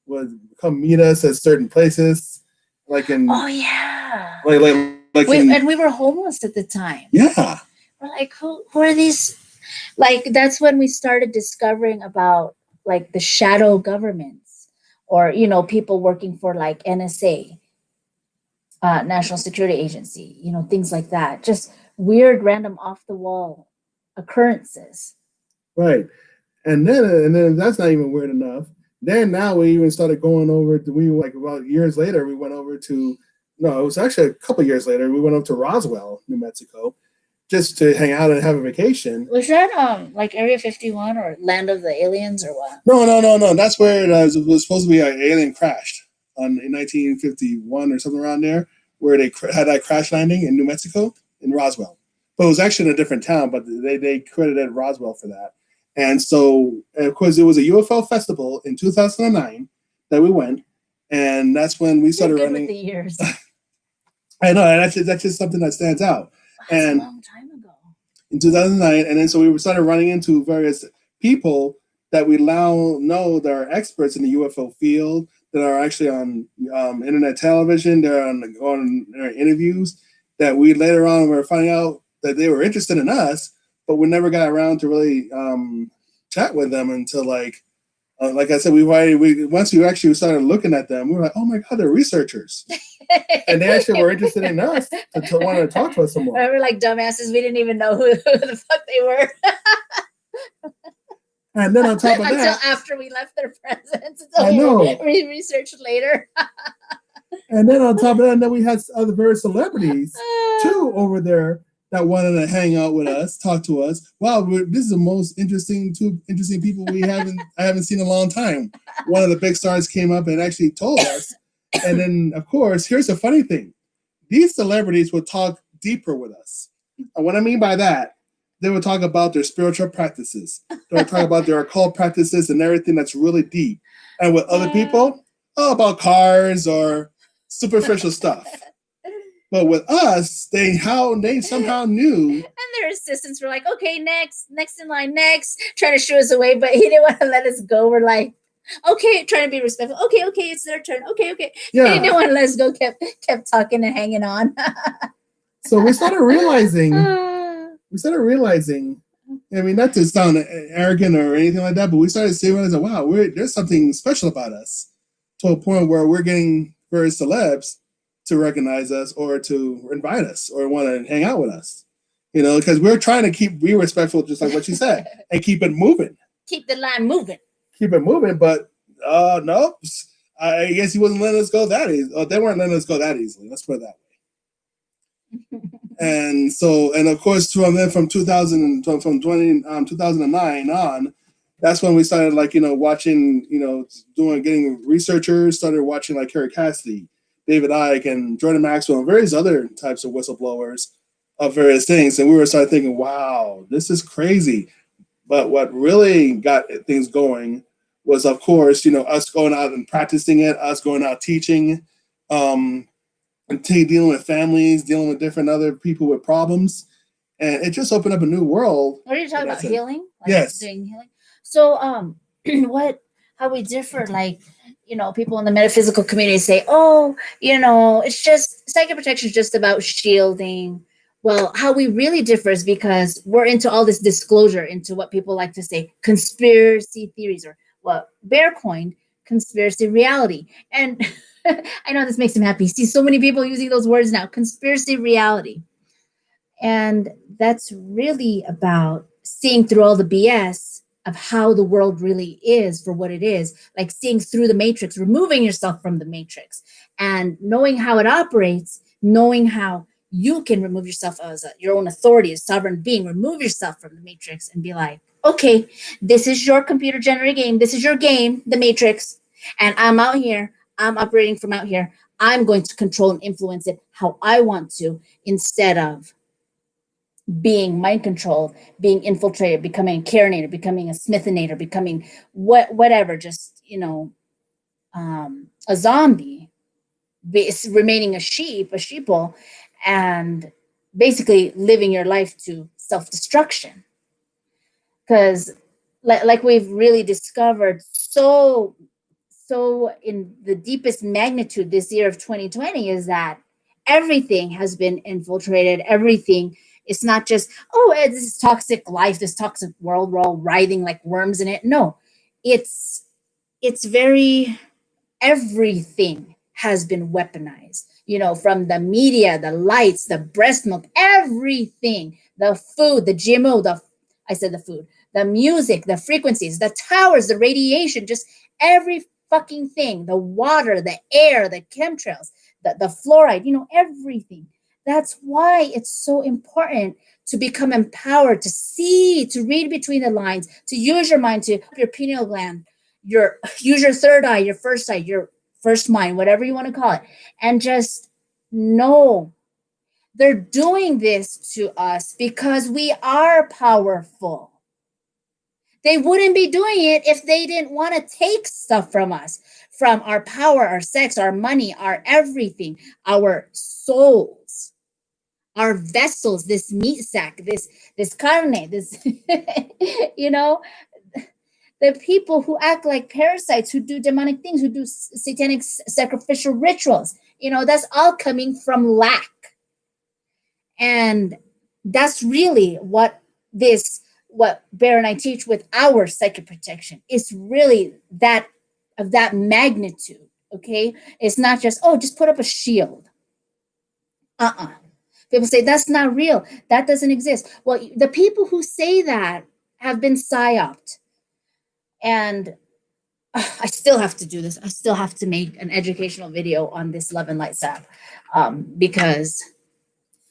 would come meet us at certain places. Like in, oh yeah. And we were homeless at the time. Yeah. We're like, who are these? Like, that's when we started discovering about like the shadow governments or, people working for like NSA, National Security Agency, things like that. Just weird, random off the wall occurrences. Right. And then that's not even weird enough. Then now we even started going over to, about years later, we went over to, no, it was actually a couple years later, we went up to Roswell, New Mexico, just to hang out and have a vacation. Was that like Area 51 or Land of the Aliens or what? No. That's where it was supposed to be an alien crashed in 1951 or something around there, where they had that crash landing in New Mexico, in Roswell. But it was actually in a different town, but they credited Roswell for that. And so, of course, it was a UFO festival in 2009 that we went, and that's when we started running. With the years. I know, and that's just something that stands out. That's a long time ago. In 2009, and then so we started running into various people that we now know that are experts in the UFO field, that are actually on internet television, they're on their interviews, that we later on were finding out that they were interested in us, but we never got around to really chat with them until like Like I said, once we actually started looking at them, we were like, oh my God, they're researchers. And they actually were interested in us to want to talk to us some more. We were like dumbasses. We didn't even know who the fuck they were. And then on top of until that, after we left their presence. I know. We researched later. And then on top of that, and then we had other various celebrities too over there that wanted to hang out with us, talk to us. Wow, this is the most interesting people I haven't seen in a long time. One of the big stars came up and actually told us. And then, of course, here's the funny thing: these celebrities would talk deeper with us. And what I mean by that, they would talk about their spiritual practices. They would talk about their occult practices and everything that's really deep. And with other people, about cars or superficial stuff. But with us, they somehow knew. And their assistants were like, okay, next in line, next, trying to shoo us away, but he didn't want to let us go. We're like, okay, trying to be respectful. Okay, it's their turn. Okay. Yeah. He didn't want to let us go, kept talking and hanging on. So we started realizing, I mean, not to sound arrogant or anything like that, but we started seeing, wow, there's something special about us, to a point where we're getting various celebs to recognize us or to invite us or want to hang out with us, because we're trying to be respectful, just like what you said, and keep it moving. Keep the line moving. Keep it moving, but no, I guess he wasn't letting us go that easy. They weren't letting us go that easily. Let's put it that way. And of course, from 2009 on, that's when we started watching, getting researchers, started watching like Carrie Cassidy, David Icke, and Jordan Maxwell, and various other types of whistleblowers of various things. And we started thinking, wow, this is crazy. But what really got things going was, of course, us going out and practicing it, us going out teaching, and dealing with families, dealing with different other people with problems. And it just opened up a new world. What are you talking about? Healing? Yes. Doing healing? So, how we differ, people in the metaphysical community say, it's just, psychic protection is just about shielding. Well, how we really differ is because we're into all this disclosure, into what people like to say, conspiracy theories, or what Bear coined, conspiracy reality. And I know this makes him happy. See so many people using those words now, conspiracy reality. And that's really about seeing through all the BS of how the world really is for what it is, like seeing through the matrix, removing yourself from the matrix and knowing how it operates, knowing how you can remove yourself as your own authority, as sovereign being, remove yourself from the matrix and be like, okay, this is your computer generated game. This is your game, the matrix. And I'm out here. I'm operating from out here. I'm going to control and influence it how I want to, instead of being mind controlled, being infiltrated, becoming a Karinator, becoming a Smithinator, becoming whatever, just, a zombie, remaining a sheeple, and basically living your life to self-destruction. Because like we've really discovered so in the deepest magnitude this year of 2020 is that everything has been infiltrated. Everything. It's not just, this is toxic life, this toxic world, we're all writhing like worms in it. No, it's very, everything has been weaponized, from the media, the lights, the breast milk, everything, the food, the GMO, the food, the music, the frequencies, the towers, the radiation, just every fucking thing, the water, the air, the chemtrails, the fluoride, everything. That's why it's so important to become empowered, to see, to read between the lines, to use your mind, to your pineal gland, use your third eye, your first eye, your first mind, whatever you want to call it, and just know they're doing this to us because we are powerful. They wouldn't be doing it if they didn't want to take stuff from us, from our power, our sex, our money, our everything, our souls, our vessels, this meat sack, this carne, this, the people who act like parasites, who do demonic things, who do satanic sacrificial rituals, that's all coming from lack. And that's really what this what Bear and I teach with our psychic protection is really that of that magnitude. Okay, it's not just, oh, just put up a shield. People say that's not real, that doesn't exist. Well, the people who say that have been psyoped. And I still have to do this. I still have to make an educational video on this Love and Light Sap, because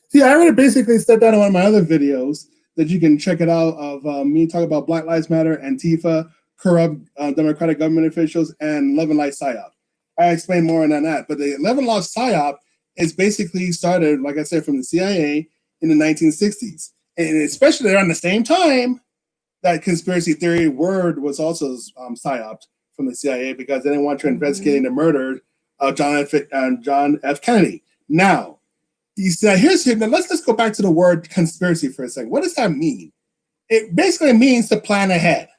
See, I already basically said that in one of my other videos that you can check it out of me talk about Black Lives Matter, Antifa, corrupt Democratic government officials, and Love and Light PSYOP. I explain more on that. But the Love and Light PSYOP is basically started, like I said, from the CIA in the 1960s. And especially around the same time, that conspiracy theory word was also PSYOPed from the CIA because they didn't want to investigate the murder of John F. Kennedy. Now, let's go back to the word conspiracy for a second. What does that mean? It basically means to plan ahead,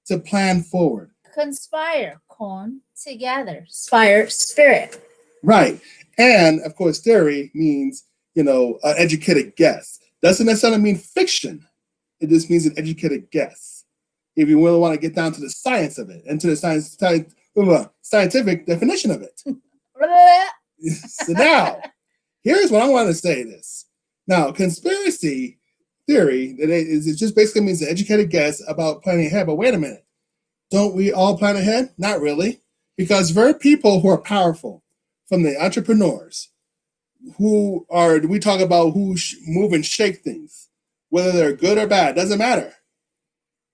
to plan forward. Conspire, con, together, spire, spirit. Right. And of course, theory means, an educated guess. Doesn't necessarily mean fiction. It just means an educated guess. If you really want to get down to the science of it and to the scientific definition of it. So now, here's what I want to say this. Now, conspiracy theory, it just basically means an educated guess about planning ahead. But wait a minute. Don't we all plan ahead? Not really. Because very people who are powerful, from the entrepreneurs, we talk about who move and shake things, whether they're good or bad, doesn't matter.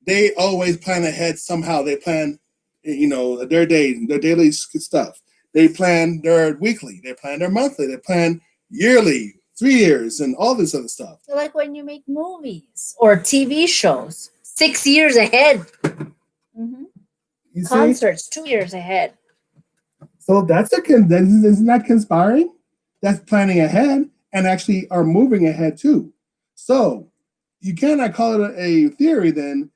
They always plan ahead somehow. They plan, their daily stuff. They plan their weekly. They plan their monthly. They plan yearly, 3 years, and all this other stuff. Like when you make movies or TV shows, 6 years ahead. Mm-hmm. Concerts, 2 years ahead. So isn't that conspiring? That's planning ahead and actually are moving ahead too. So you cannot call it a theory then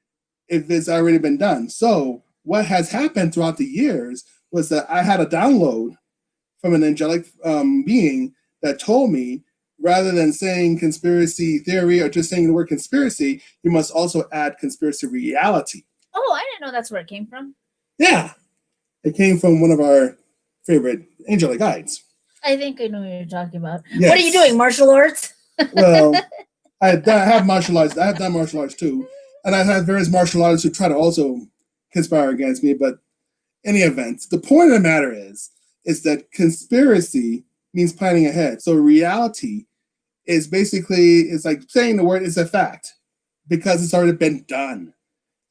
if it's already been done. So what has happened throughout the years was that I had a download from an angelic being that told me, rather than saying conspiracy theory or just saying the word conspiracy, you must also add conspiracy reality. Oh, I didn't know that's where it came from. Yeah. It came from one of our favorite angelic guides. I think I know what you're talking about. Yes. What are you doing, martial arts? Well, I have martial arts. I have done martial arts too. And I've had various martial artists who try to also conspire against me. But in any event, the point of the matter is that conspiracy means planning ahead. So reality is basically, it's like saying the word is a fact because it's already been done.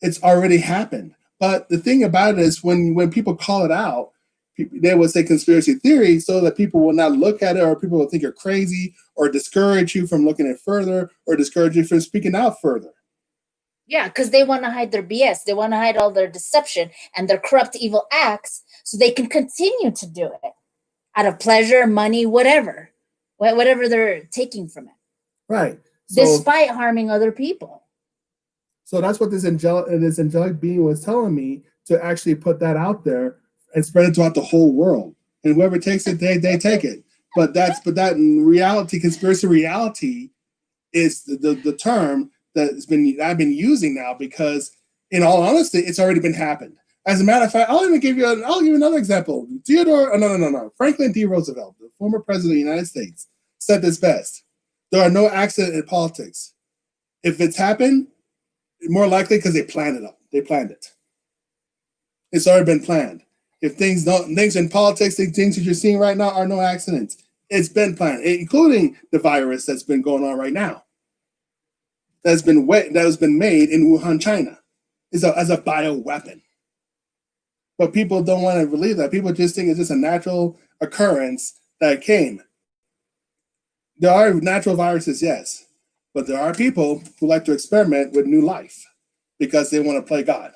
It's already happened. But the thing about it is when people call it out, they will say conspiracy theory so that people will not look at it, or people will think you're crazy, or discourage you from looking at further, or discourage you from speaking out further. Yeah, because they want to hide their BS. They want to hide all their deception and their corrupt, evil acts so they can continue to do it out of pleasure, money, whatever they're taking from it. Right. Despite harming other people. So that's what this angelic being was telling me, to actually put that out there and spread it throughout the whole world. And whoever takes it, they take it. But that in reality, conspiracy reality is the term I've been using now, because in all honesty, it's already been happened. As a matter of fact, I'll give you another example. Franklin D. Roosevelt, the former president of the United States, said this best: there are no accidents in politics. If it's happened, more likely because they planned it. It's already been planned. If things in politics, the things that you're seeing right now are no accidents. It's been planned, including the virus that's been going on right now. That has been made in Wuhan, China, as a bioweapon. But people don't want to believe that. People just think it's just a natural occurrence that came. There are natural viruses, yes, but there are people who like to experiment with new life because they want to play God.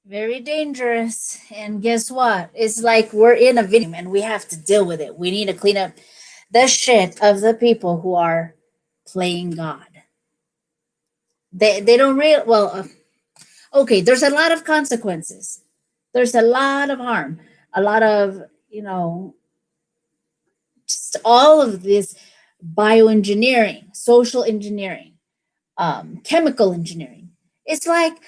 Very dangerous. And guess what? It's like we're in a video and we have to deal with it. We need to clean up the shit of the people who are playing God. They don't okay, there's a lot of consequences. There's a lot of harm, a lot of, just all of this bioengineering, social engineering, chemical engineering. It's like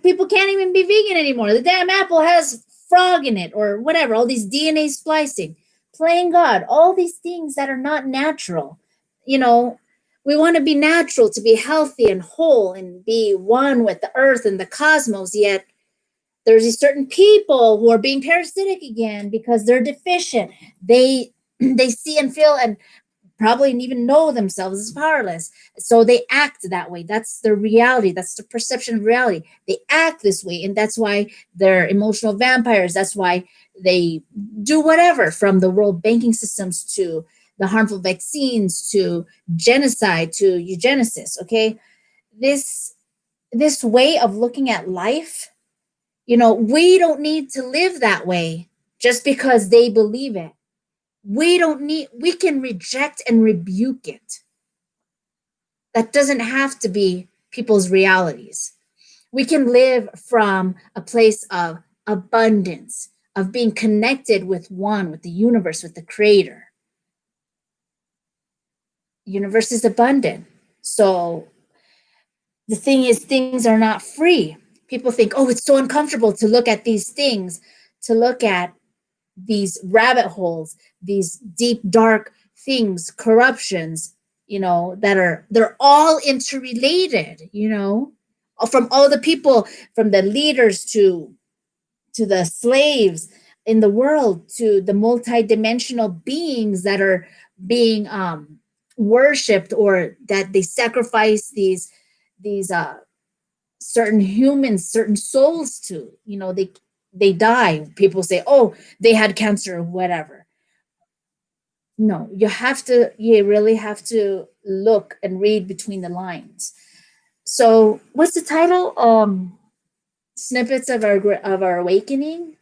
people can't even be vegan anymore. The damn apple has frog in it or whatever. All these DNA splicing, playing God, all these things that are not natural. You know, we want to be natural to be healthy and whole and be one with the earth and the cosmos. Yet there's these certain people who are being parasitic again because they're deficient. They see and feel and probably even know themselves as powerless. So they act that way. That's their reality. That's the perception of reality. They act this way. And that's why they're emotional vampires. That's why they do whatever, from the world banking systems to the harmful vaccines to genocide to eugenesis. Okay. This way of looking at life, we don't need to live that way just because they believe it. We can reject and rebuke it. That doesn't have to be people's realities. We can live from a place of abundance, of being connected with one, with the universe, with the creator. The universe is abundant. So the thing is, things are not free. People think, oh, it's so uncomfortable to look at these things, to look at these rabbit holes, these deep, dark things, corruptions, they're all interrelated, from all the people, from the leaders to the slaves in the world, to the multidimensional beings that are being worshipped, or that they sacrifice these certain humans, certain souls to, they die. People say, oh, they had cancer or whatever. No, you really have to look and read between the lines. So what's the title? Snippets of our Awakening.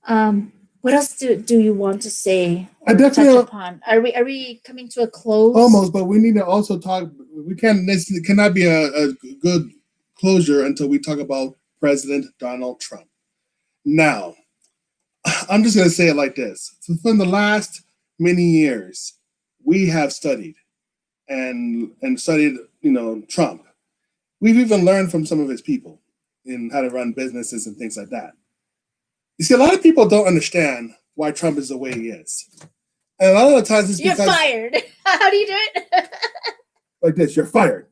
What else do you want to say? I definitely touch upon. Are we coming to a close? Almost, but we need to also talk. It cannot be a good closure until we talk about President Donald Trump. Now, I'm just going to say it like this. So for the last many years, we have studied and studied, Trump. We've even learned from some of his people in how to run businesses and things like that. You see, a lot of people don't understand why Trump is the way he is. And a lot of the times it's because... You're fired. How do you do it? Like this, you're fired.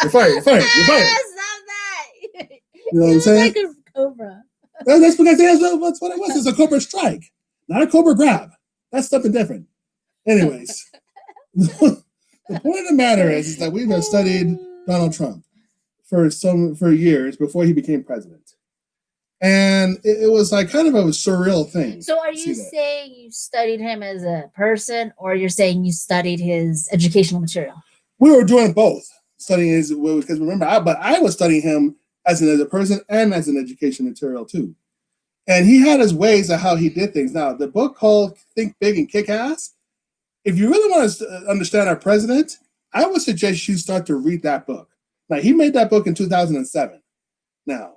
You're fired, you're fired, you're fired. Stop that. You know what I'm saying? Like a cobra. That's what I think that's what it was. It's a cobra strike, not a cobra grab. That's something different. Anyways, the point of the matter is that we've studied Donald Trump for years before he became president. And it was like kind of a surreal thing. So are you saying you studied him as a person, or you're saying you studied his educational material? We were doing both. Studying his, because remember, I was studying him as a person and as an education material too. And he had his ways of how he did things. Now, the book called Think Big and Kick Ass, if you really want to understand our president, I would suggest you start to read that book. Now, he made that book in 2007. Now,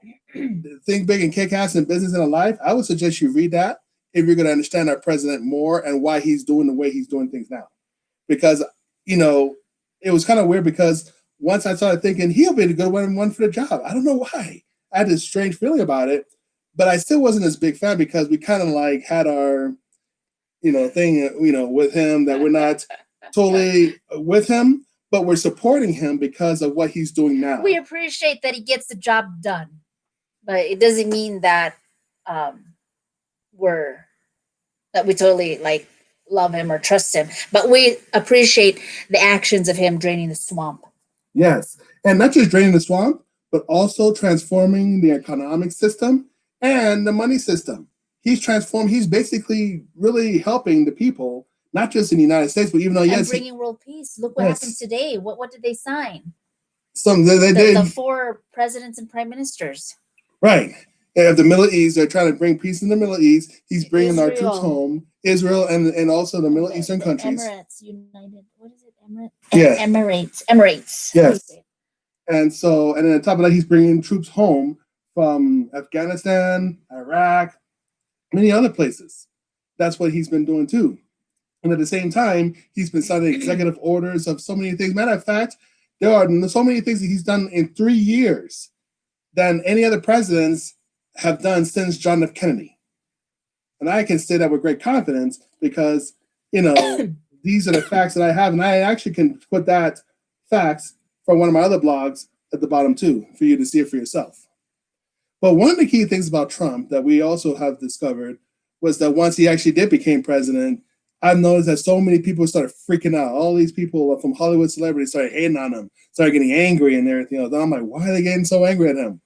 Think Big and Kick Ass in Business and in Life, I would suggest you read that if you're going to understand our president more and why he's doing the way he's doing things now. Because, it was kind of weird because once I started thinking he'll be the good one for the job. I don't know why. I had this strange feeling about it, but I still wasn't as big fan because we kind of like had our, thing, with him that we're not totally with him, but we're supporting him because of what he's doing now. We appreciate that he gets the job done, but it doesn't mean that we totally love him or trust him, but we appreciate the actions of him draining the swamp. Yes, and not just draining the swamp, but also transforming the economic system and the money system. He's basically really helping the people, not just in the United States, but even though bringing world peace. Look what happened today. What did they sign? The 4 presidents and prime ministers. Right. And the Middle East, they're trying to bring peace in the Middle East. He's bringing our troops home. Israel and also the Middle Eastern countries. Emirates United. What is it? Emirates? Yeah. Emirates. Yes. And then on top of that, he's bringing troops home from Afghanistan, Iraq, many other places. That's what he's been doing too. And at the same time, he's been signing executive orders of so many things. Matter of fact, there are so many things that he's done in 3 years than any other presidents have done since John F. Kennedy. And I can say that with great confidence because, these are the facts that I have. And I actually can put that facts from one of my other blogs at the bottom too, for you to see it for yourself. But one of the key things about Trump that we also have discovered was that once he actually did become president, I've noticed that so many people started freaking out. All these people from Hollywood celebrities started hating on him, started getting angry and everything else. And I'm like, why are they getting so angry at him?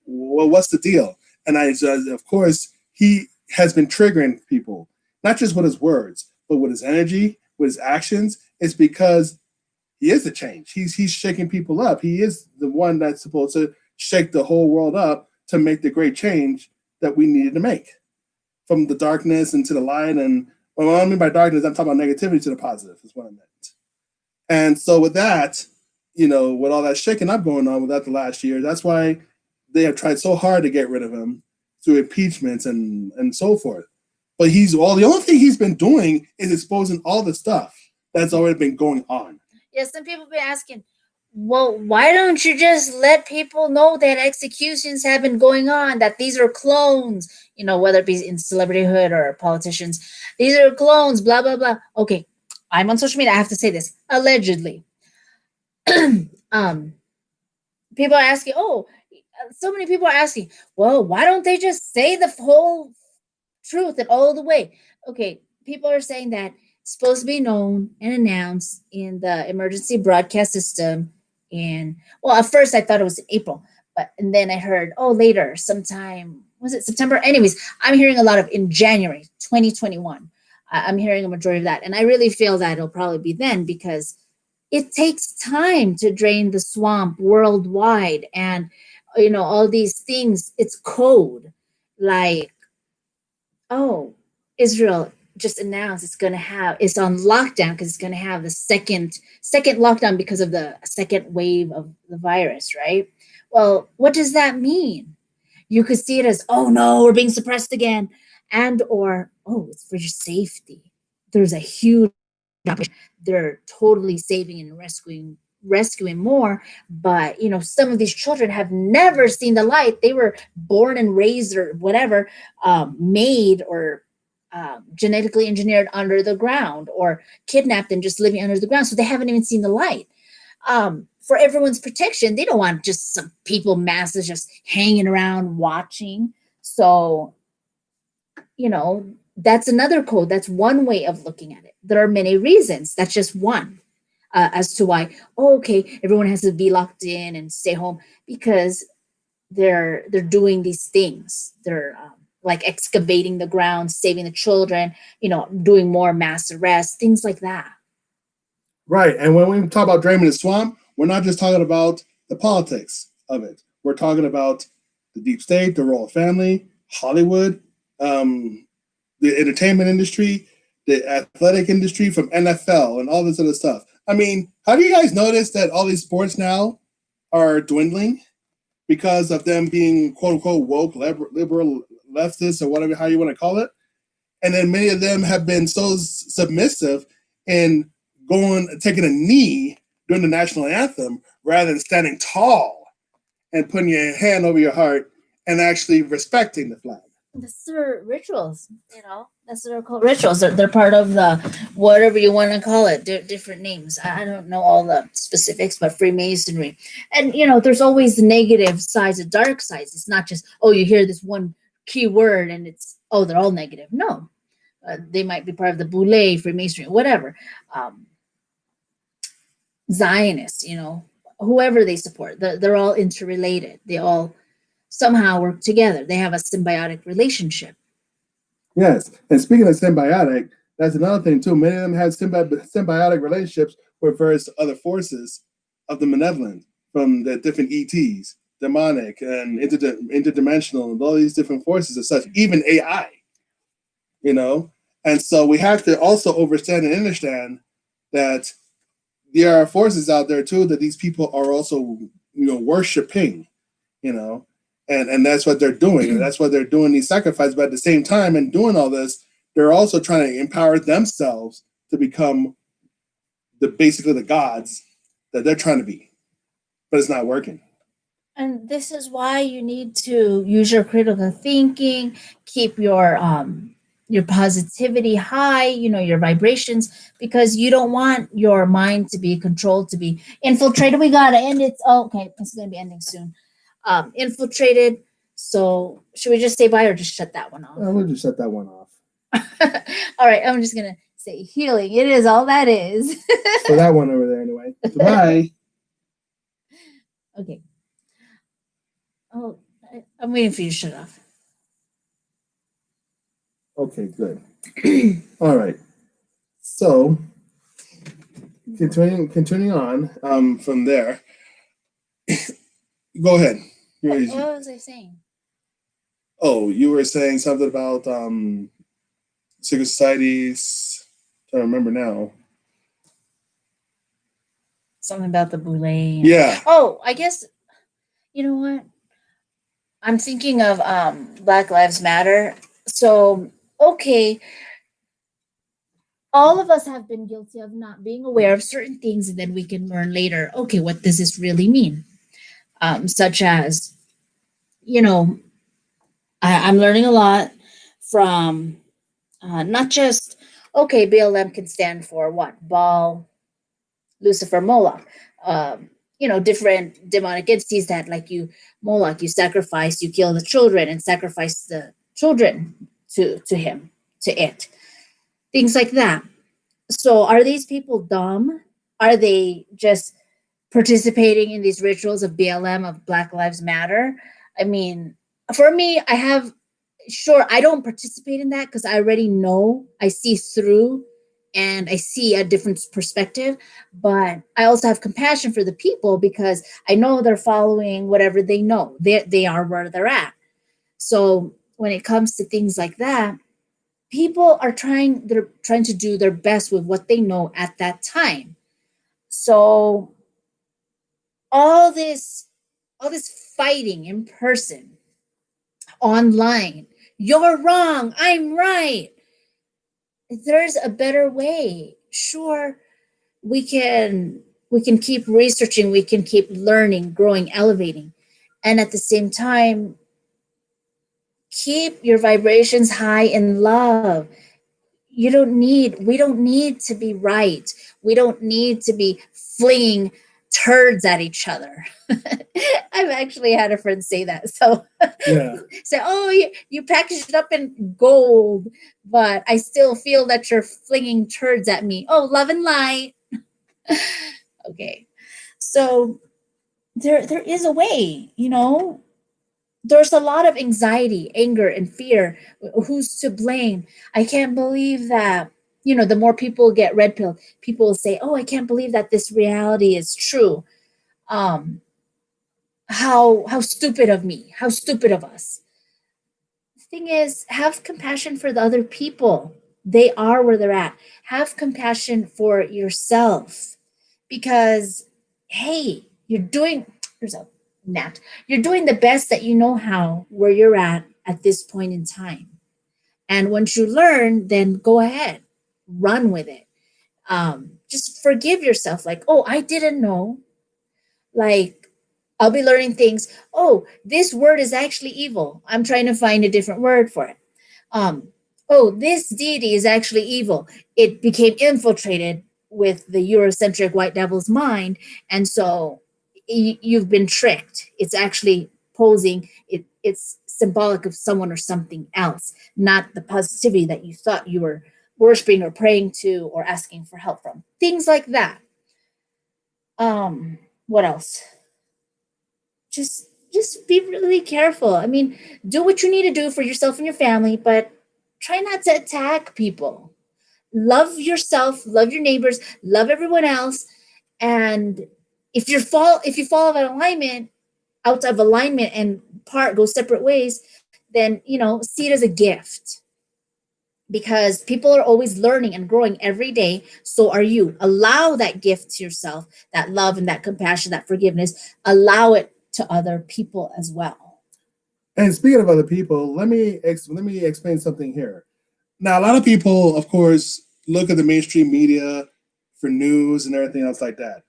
Well, what's the deal? And of course, he has been triggering people, not just with his words, but with his energy, with his actions. It's because he is the change. He's shaking people up. He is the one that's supposed to shake the whole world up to make the great change that we needed to make. From the darkness into the light. And what I mean by darkness, I'm talking about negativity to the positive is what I meant. And so with that, with all that shaking up going on with that the last year, that's why they have tried so hard to get rid of him through impeachments and so forth. But the only thing he's been doing is exposing all the stuff that's already been going on. Yes, some people have been asking, well, why don't you just let people know that executions have been going on, that these are clones, whether it be in celebrityhood or politicians, these are clones, blah, blah, blah. Okay, I'm on social media. I have to say this, allegedly. People are asking, so many people are asking, well, why don't they just say the whole truth and all the way? Okay, people are saying that it's supposed to be known and announced in the emergency broadcast system at first I thought it was in April, and then I heard, later, sometime, was it September? Anyways, I'm hearing a lot of in January 2021. I'm hearing a majority of that. And I really feel that it'll probably be then because it takes time to drain the swamp worldwide. And, all these things, it's code. Like, Israel just announced it's on lockdown because it's going to have the second lockdown because of the second wave of the virus, right? Well, what does that mean? You could see it as, oh no, we're being suppressed again, or it's for your safety. There's a huge operation. They're totally saving and rescuing more, but some of these children have never seen the light. They were born and raised or whatever, made or genetically engineered under the ground or kidnapped and just living under the ground. So they haven't even seen the light. For everyone's protection, they don't want just some people masses just hanging around watching. So, that's another code. That's one way of looking at it. There are many reasons. That's just one as to why, everyone has to be locked in and stay home because they're doing these things. They're like excavating the ground, saving the children, doing more mass arrests, things like that. Right. And when we talk about draining the swamp, we're not just talking about the politics of it. We're talking about the deep state, the royal family, Hollywood, the entertainment industry, the athletic industry from NFL and all this other stuff. I mean, have you guys noticed that all these sports now are dwindling because of them being quote unquote woke, liberal, leftists, or whatever, how you want to call it? And then many of them have been so submissive in taking a knee during the national anthem rather than standing tall and putting your hand over your heart and actually respecting the flag. That's their rituals, that's their called rituals. They're part of the, whatever you want to call it, different names. I don't know all the specifics, but Freemasonry. And, there's always negative sides and dark sides. It's not just, you hear this one key word and it's, they're all negative. No, they might be part of the Boule, Freemasonry, whatever. Zionists, whoever they support, they're all interrelated. They all somehow work together. They have a symbiotic relationship. Yes. And speaking of symbiotic, that's another thing too. Many of them have symbiotic relationships with various other forces of the malevolent, from the different ETs, demonic and interdimensional, and all these different forces and such, even AI, And so we have to also understand that there are forces out there too that these people are also, worshiping, and that's what they're doing. And that's why they're doing these sacrifices. But at the same time, and doing all this, they're also trying to empower themselves to become basically the gods that they're trying to be, but it's not working. And this is why you need to use your critical thinking, keep your positivity high, your vibrations, because you don't want your mind to be controlled, to be infiltrated. We gotta end it. Oh, okay, it's gonna be ending soon. Infiltrated. So should we just say bye or just shut that one off? We'll just shut that one off. All right, I'm just gonna say healing. It is all that is. For that one over there, anyway. Goodbye. Okay. Oh, I'm waiting for you to shut off. Okay, good. All right. So, continuing on from there. Go ahead. What was I saying? Oh, you were saying something about secret societies. I don't remember now. Something about the boule. Yeah. Oh, I guess, you know what? I'm thinking of Black Lives Matter. So, okay, all of us have been guilty of not being aware of certain things, and then we can learn later, okay, what does this really mean? Such as, I'm learning a lot from not just, okay, BLM can stand for what? Baal, Lucifer, Moloch. Different demonic entities that, like you, Moloch, you sacrifice, you kill the children and sacrifice the children to him, to it. Things like that. So are these people dumb? Are they just participating in these rituals of BLM, of Black Lives Matter? I mean, for me, I don't participate in that because I already know, I see through and I see a different perspective, but I also have compassion for the people because I know they're following whatever they know. They are where they're at. So when it comes to things like that, people they're trying to do their best with what they know at that time. So all this fighting in person, online, you're wrong, I'm right. There's a better way. Sure, we can keep researching, we can keep learning, growing, elevating, and at the same time keep your vibrations high in love. We don't need to be right. We don't need to be flinging turds at each other. I've actually had a friend say that. So, yeah. Say, oh, you packaged it up in gold, but I still feel that you're flinging turds at me. Oh, love and light. Okay. So there is a way, there's a lot of anxiety, anger, and fear. Who's to blame? I can't believe that, the more people get red pilled, people will say, oh, I can't believe that this reality is true. How stupid of me, how stupid of us. The thing is, have compassion for the other people. They are where they're at. Have compassion for yourself because, hey, there's a gnat. You're doing the best that you know how, where you're at this point in time. And once you learn, then go ahead, run with it. Just forgive yourself. Like, oh, I didn't know. Like, I'll be learning things. Oh, this word is actually evil. I'm trying to find a different word for it. Oh, this deity is actually evil. It became infiltrated with the Eurocentric white devil's mind. And so you've been tricked. It's actually posing, it's symbolic of someone or something else, not the positivity that you thought you were worshiping or praying to or asking for help from. Things like that. What else? Just be really careful. I mean, do what you need to do for yourself and your family, but try not to attack people. Love yourself, love your neighbors, love everyone else. And if you fall out of alignment and go separate ways, then see it as a gift. Because people are always learning and growing every day. So are you. Allow that gift to yourself, that love and that compassion, that forgiveness. Allow it to other people as well. And speaking of other people, let me explain something here. Now, a lot of people, of course, look at the mainstream media for news and everything else like that.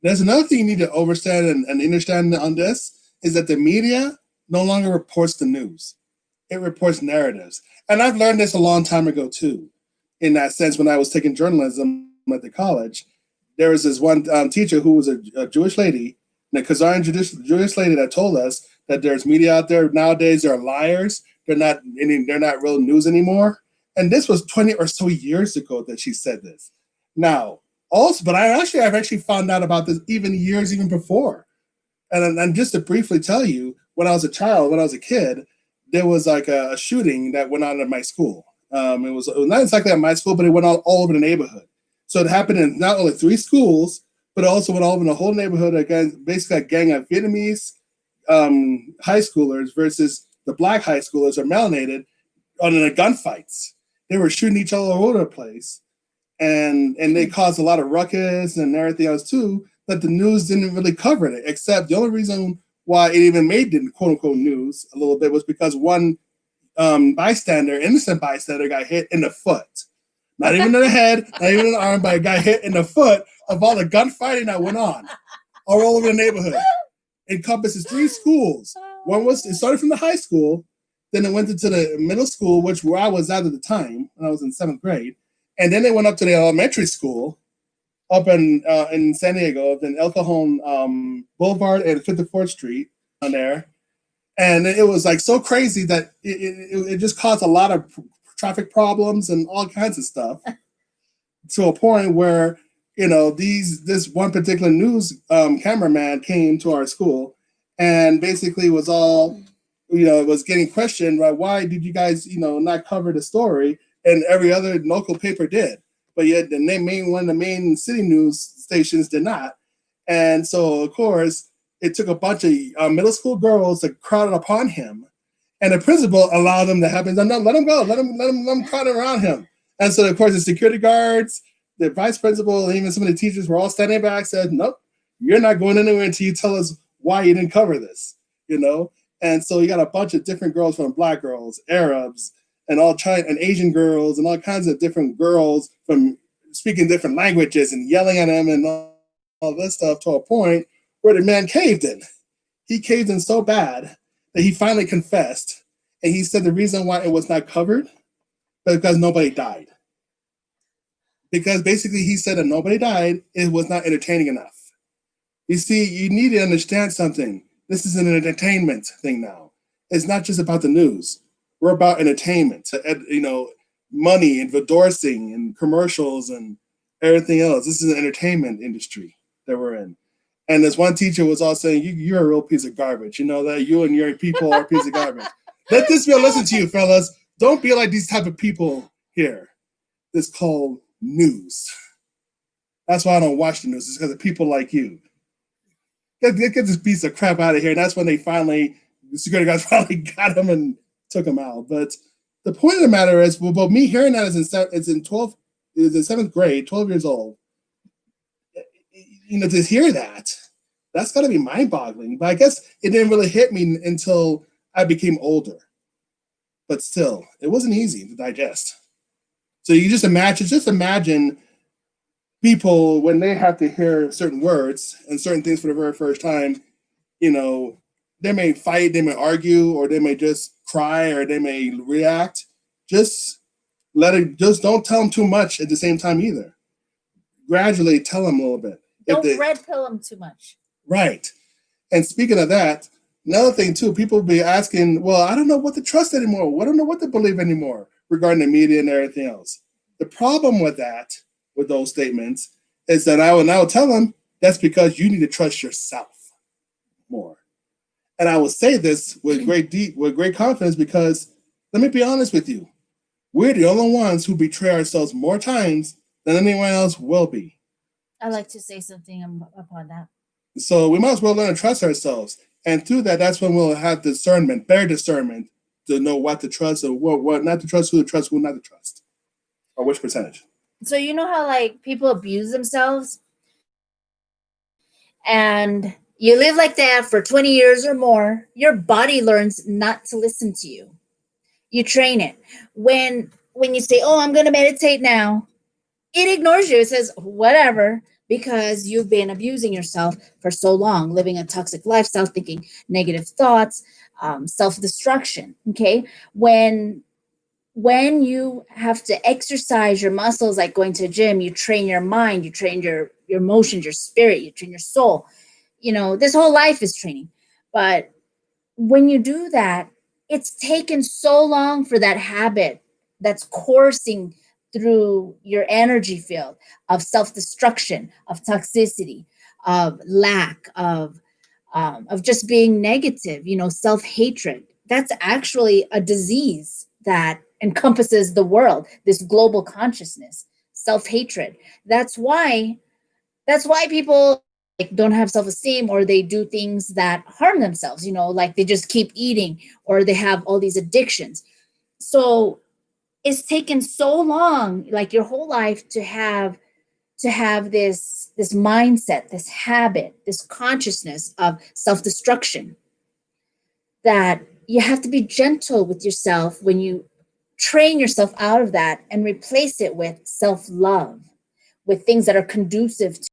There's another thing you need to understand and understand on this is that the media no longer reports the news. It reports narratives. And I've learned this a long time ago too. In that sense, when I was taking journalism at the college, there was this one teacher who was a Jewish lady, a Khazarian Jewish lady that told us that there's media out there nowadays. They're liars. They're not real news anymore. And this was 20 or so years ago that she said this. Now, also, but I've actually found out about this even before. And just to briefly tell you, when I was a kid, there was like a shooting that went on at my school. It was not exactly at my school, but it went all over the neighborhood. So it happened in not only 3 schools, but it also went all over the whole neighborhood. Again, basically a gang of Vietnamese high schoolers versus the black high schoolers are melanated on the gunfights. They were shooting each other all over the place. And they caused a lot of ruckus and everything else too, that the news didn't really cover it, except the only reason why it even made the quote-unquote news a little bit was because one innocent bystander got hit in the foot. Not even in the head, not even in the arm, but got hit in the foot of all the gunfighting that went on all over the neighborhood. It encompasses 3 schools. It started from the high school, then it went into the middle school, where I was at the time, when I was in 7th grade. And then they went up to the elementary school up in San Diego, then El Cajon Boulevard and 54th Street on there. And it was like so crazy that it just caused a lot of traffic problems and all kinds of stuff to a point where, this one particular news cameraman came to our school and basically was all, was getting questioned, right? Why did you guys, not cover the story? And every other local paper did, but yet one of the main city news stations did not. And so, of course, it took a bunch of middle school girls that crowded upon him, and the principal allowed them to happen. No, let him go. Let him crowd around him. And so, of course, the security guards, the vice principal, and even some of the teachers were all standing back, said, "Nope, you're not going anywhere until you tell us why you didn't cover this." And so you got a bunch of different girls, from black girls, Arabs, and and Asian girls, and all kinds of different girls from speaking different languages and yelling at him and all this stuff, to a point where the man caved in. He caved in so bad that he finally confessed. And he said the reason why it was not covered was because nobody died. Because basically he said that nobody died, it was not entertaining enough. You see, you need to understand something. This is an entertainment thing now. It's not just about the news. We're about entertainment, money and endorsing and commercials and everything else. This is an entertainment industry that we're in. And this one teacher was all saying, you're a real piece of garbage. You know that you and your people are a piece of garbage. Let this be a lesson to you, fellas. Don't be like these type of people here. It's called news. That's why I don't watch the news. It's because of people like you. Get this piece of crap out of here. And that's when the security guys finally got him and took him out. But the point of the matter is, well, me hearing that is in 7th grade, 12 years old. To hear that's got to be mind-boggling. But I guess it didn't really hit me until I became older. But still, it wasn't easy to digest. So you just imagine people when they have to hear certain words and certain things for the very first time. They may fight, they may argue, or they may just cry, or they may react. Just don't tell them too much at the same time either. Gradually tell them a little bit. Don't red pill them too much. Right. And speaking of that, another thing too, people will be asking, well, I don't know what to trust anymore. I don't know what to believe anymore regarding the media and everything else. The problem with those statements, is that I will tell them that's because you need to trust yourself more. And I will say this with great confidence, because let me be honest with you. We're the only ones who betray ourselves more times than anyone else will be. I'd like to say something upon that. So we might as well learn to trust ourselves. And through that's when we'll have better discernment to know what to trust or what not to trust, who not to trust, or which percentage. So you know how people abuse themselves? And you live like that for 20 years or more, your body learns not to listen to you. You train it. When you say, oh, I'm going to meditate now, it ignores you. It says, whatever, because you've been abusing yourself for so long, living a toxic lifestyle, thinking negative thoughts, self-destruction. Okay. When you have to exercise your muscles, like going to a gym, you train your mind, you train your emotions, your spirit, you train your soul. This whole life is training. But when you do that, it's taken so long for that habit that's coursing through your energy field of self-destruction, of toxicity, of lack, of just being negative, self-hatred. That's actually a disease that encompasses the world, this global consciousness, self-hatred. That's why people like don't have self-esteem, or they do things that harm themselves, like they just keep eating, or they have all these addictions. So it's taken so long, like your whole life, to have this mindset, this habit, this consciousness of self-destruction, that you have to be gentle with yourself when you train yourself out of that and replace it with self-love, with things that are conducive to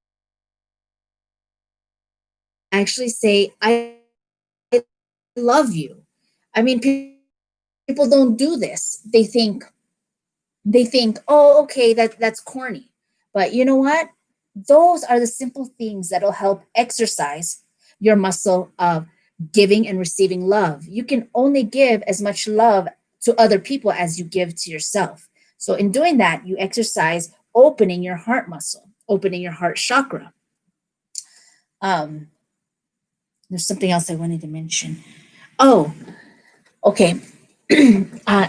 actually say, I love you. I mean, people don't do this. They think, oh, okay, that's corny. But you know what? Those are the simple things that'll help exercise your muscle of giving and receiving love. You can only give as much love to other people as you give to yourself. So in doing that, you exercise opening your heart muscle, opening your heart chakra. Um, there's something else I wanted to mention. Oh, okay. uh,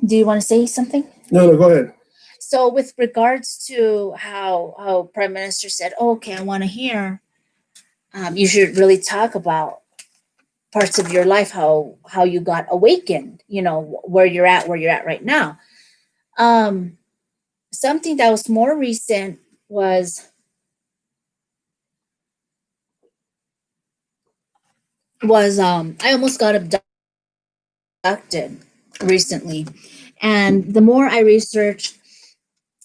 do you want to say something? No, go ahead. So, with regards to how Prime Minister said, oh, "Okay, I want to hear," you should really talk about parts of your life, how you got awakened. Where you're at right now. Um, Something that was more recent was I almost got abducted recently, and the more I researched,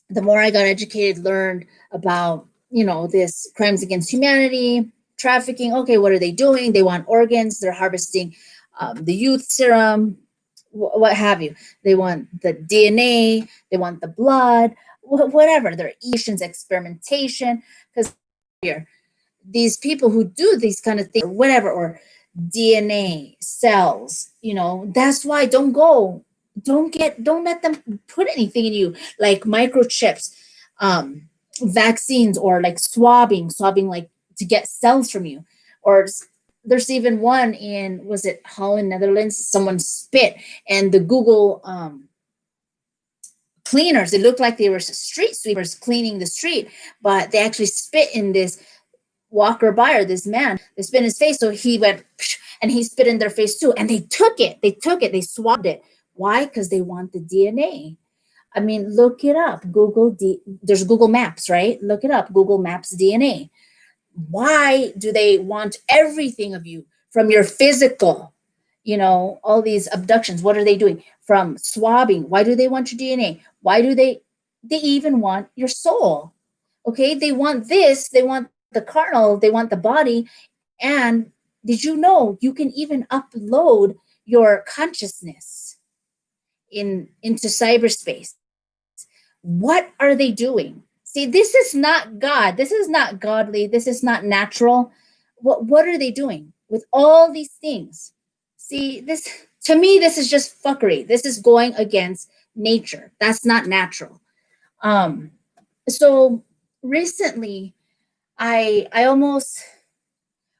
the more I got educated, learned about, this crimes against humanity, trafficking. Okay, what are they doing? They want organs. They're harvesting the youth serum, what have you. They want the DNA. They want the blood, whatever. Their experimentation. Because here, these people who do these kind of things, or whatever, or DNA cells, that's why don't let them put anything in you, like microchips, um, vaccines, or like swabbing, like to get cells from you. Or there's even one in, was it Holland, Netherlands? Someone spit, and the Google cleaners, it looked like they were street sweepers cleaning the street, but they actually spit in this walker by, or this man. They spit in his face, so he went and he spit in their face too, and they took it, they swabbed it. Why? Because they want the DNA. I mean, look it up. There's Google Maps, right? Look it up. Google Maps DNA. Why do they want everything of you, from your physical, all these abductions? What are they doing? From swabbing. Why do they want your DNA? Why do they even want your soul? Okay, they want this, they want the carnal, they want the body. And did you know you can even upload your consciousness into cyberspace? What are they doing? See, this is not God. This is not godly. This is not natural. What are they doing with all these things? See, this, to me, this is just fuckery. This is going against nature. That's not natural. So recently, I almost,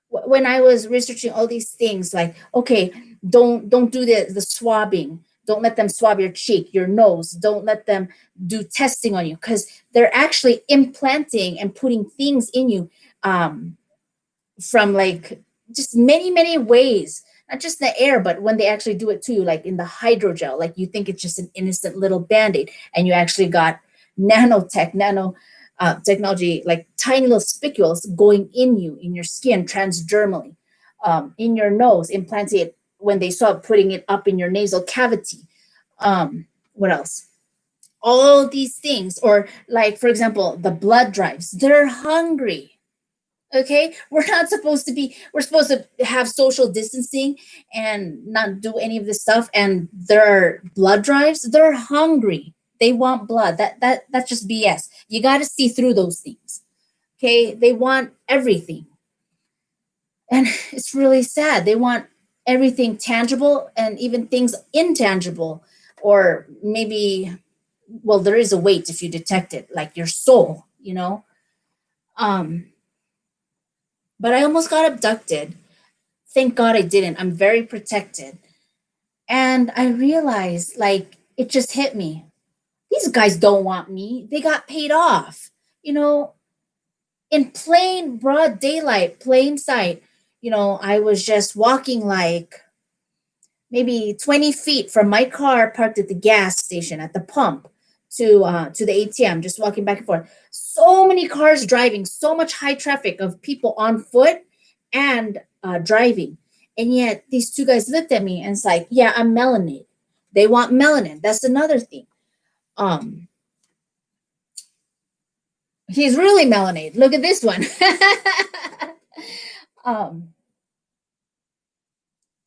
when I was researching all these things, like, okay, don't do the swabbing. Don't let them swab your cheek, your nose. Don't let them do testing on you, because they're actually implanting and putting things in you, from like just many ways, not just the air, but when they actually do it to you, like in the hydrogel, like you think it's just an innocent little band-aid, and you actually got nano technology, like tiny little spicules going in you, in your skin, transdermally, in your nose, implanting it when they saw putting it up in your nasal cavity. What else? all these things. Or like, for example, the blood drives, they're hungry. Okay, we're supposed to have social distancing and not do any of this stuff, and their blood drives, they're hungry, they want blood. That's just BS. You got to see through those things. Okay, they want everything, and it's really sad. They want everything tangible and even things intangible, or maybe, well, there is a weight if you detect it, like your soul, um but I almost got abducted. Thank God I didn't. I'm very protected. And I realized, like, it just hit me. These guys don't want me. They got paid off, you know, in plain broad daylight, plain sight. I was just walking like maybe 20 feet from my car parked at the gas station at the pump to the ATM, just walking back and forth. So many cars driving, so much high traffic of people on foot and driving. And yet these two guys looked at me and it's like, yeah, I'm melanated. They want melanin. That's another thing. Um, he's really melanated. Look at this one. um,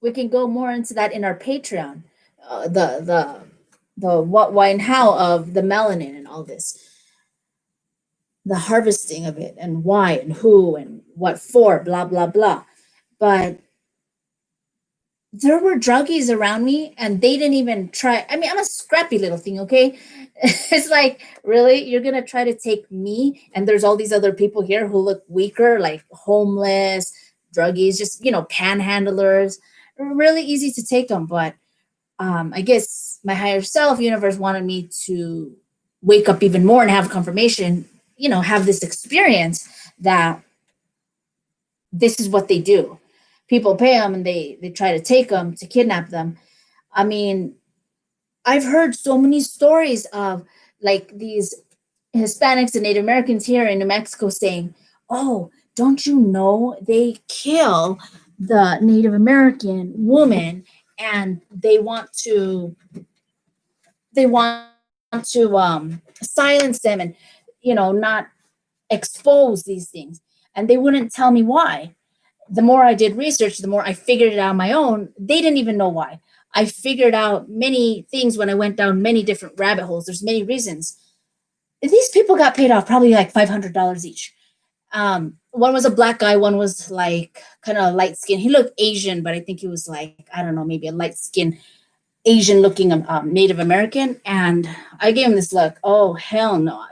we can go more into that in our Patreon. The what, why, and how of the melanin and all this, the harvesting of it, and why, and who, and what for, blah blah blah. But there were druggies around me, and they didn't even try. I mean, I'm a scrappy little thing, okay? It's like, really, you're gonna try to take me, and there's all these other people here who look weaker, like homeless, druggies, just panhandlers. Really easy to take them, but I guess my higher self, universe, wanted me to wake up even more and have confirmation, have this experience that this is what they do. People pay them and they try to take them, to kidnap them. I mean, I've heard so many stories of like these Hispanics and Native Americans here in New Mexico saying, "Oh, don't you know they kill the Native American woman and they want to silence them and not expose these things." And they wouldn't tell me why. The more I did research, the more I figured it out on my own. They didn't even know why. I figured out many things when I went down many different rabbit holes. There's many reasons. These people got paid off probably like $500 each. One was a black guy, one was like kind of light skin. He looked Asian, but I think he was like, I don't know, maybe a light skin Asian looking Native American. And I gave him this look. Oh, hell no.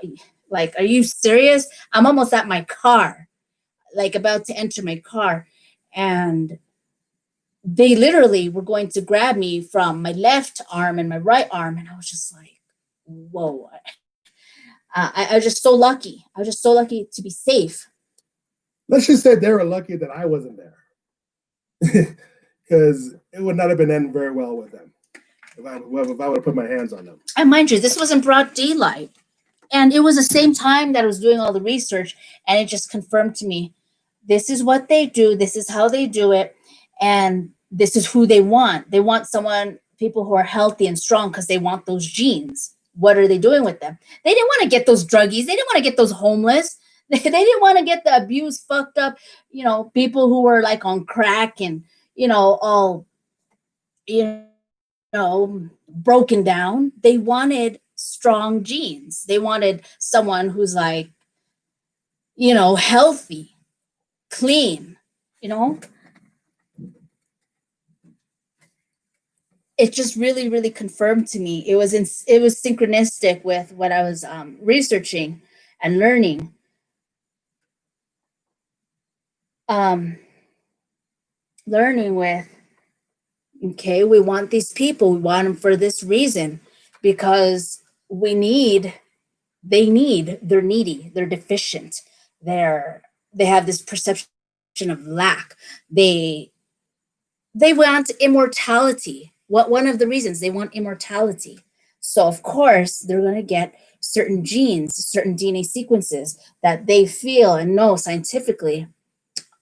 Like, are you serious? I'm almost at my car, like about to enter my car. And they literally were going to grab me from my left arm and my right arm. And I was just like, whoa. I was just so lucky. I was just so lucky to be safe. Let's just say they were lucky that I wasn't there, because it would not have been ending very well with them if I would have put my hands on them. And mind you, this was in broad daylight. And it was the same time that I was doing all the research, and it just confirmed to me, this is what they do, this is how they do it, and this is who they want. They want people who are healthy and strong because they want those genes. What are they doing with them? They didn't want to get those druggies. They didn't want to get those homeless. They didn't want to get the abused, fucked up, people who were like on crack and, all, broken down. They wanted strong genes. They wanted someone who's like, healthy, clean, It just really, really confirmed to me. It was synchronistic with what I was researching and learning. Learning with, okay, we want these people. We want them for this reason, because they're needy, they're deficient, they have this perception of lack. They want immortality. One of the reasons they want immortality. So of course they're going to get certain genes, certain DNA sequences that they feel and know scientifically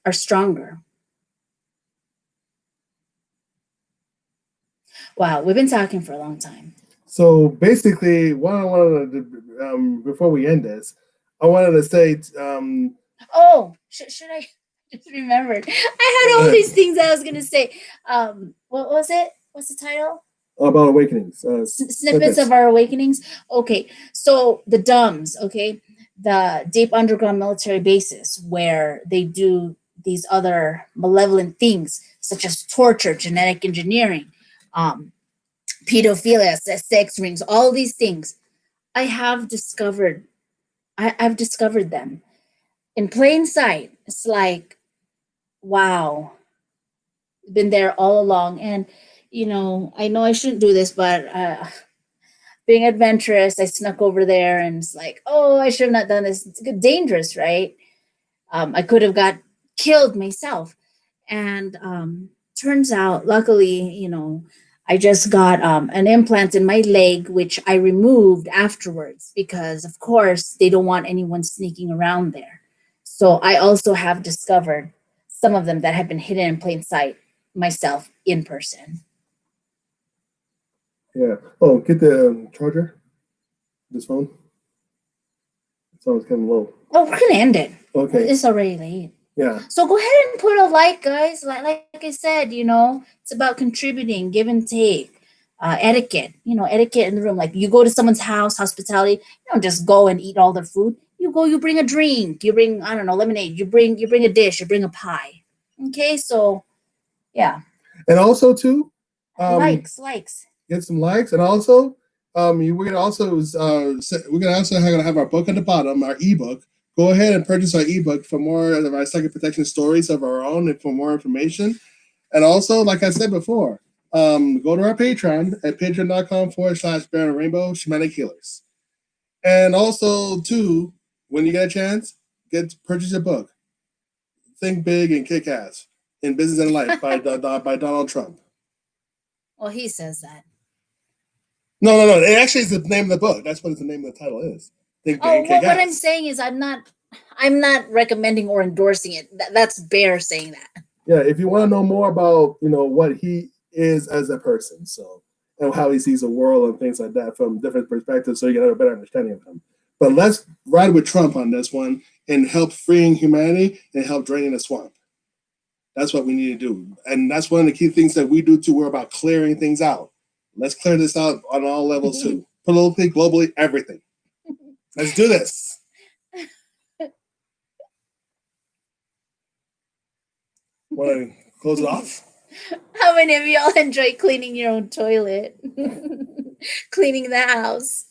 are stronger. Wow, we've been talking for a long time. So basically, what I wanted to, before we end this, I wanted to say, Oh, should I just remembered? I had all these things I was gonna say. What was it? What's the title? about awakenings. Snippets of Our Awakenings. Okay, so the DUMBs, okay, the deep underground military bases where they do these other malevolent things such as torture, genetic engineering, um, pedophilia, sex rings, all these things. I have discovered. I've discovered them in plain sight. It's like, wow, been there all along. And I know I shouldn't do this, but being adventurous, I snuck over there, and it's like, oh, I should have not done this. It's dangerous, right? I could have got killed myself. And turns out, luckily, I just got an implant in my leg, which I removed afterwards because, of course, they don't want anyone sneaking around there. So I also have discovered some of them that have been hidden in plain sight myself in person. Yeah. Oh, get the charger. This phone. It sounds kind of low. Oh, we're gonna end it. Okay. It's already late. Yeah. So go ahead and put a like, guys. Like I said, it's about contributing, give and take, etiquette. Etiquette in the room. Like you go to someone's house, hospitality. You don't just go and eat all their food. You go, you bring a drink. You bring, I don't know, lemonade. You bring a dish. You bring a pie. Okay, so yeah. And also too, likes. Get some likes, and also, we're gonna also have our book at the bottom, our ebook. Go ahead and purchase our ebook for more of our psychic protection stories of our own and for more information. And also, like I said before, go to our Patreon at patreon.com/Baron Rainbow Shamanic Healers. And also, too, when you get a chance, purchase a book. Think Big and Kick Ass in Business and Life by Donald Trump. Well, he says that. No. It actually is the name of the book. That's what the name of the title is. Think Big and Kick Ass. What I'm saying is I'm not recommending or endorsing it. That's Bear saying that. Yeah, if you want to know more about, what he is as a person, and how he sees the world and things like that from different perspectives, so you can have a better understanding of him. But let's ride with Trump on this one and help freeing humanity and help draining the swamp. That's what we need to do. And that's one of the key things that we do too. We're about clearing things out. Let's clear this out on all levels too. Politically, globally, everything. Let's do this. Want to close it off? How many of y'all enjoy cleaning your own toilet? Cleaning the house?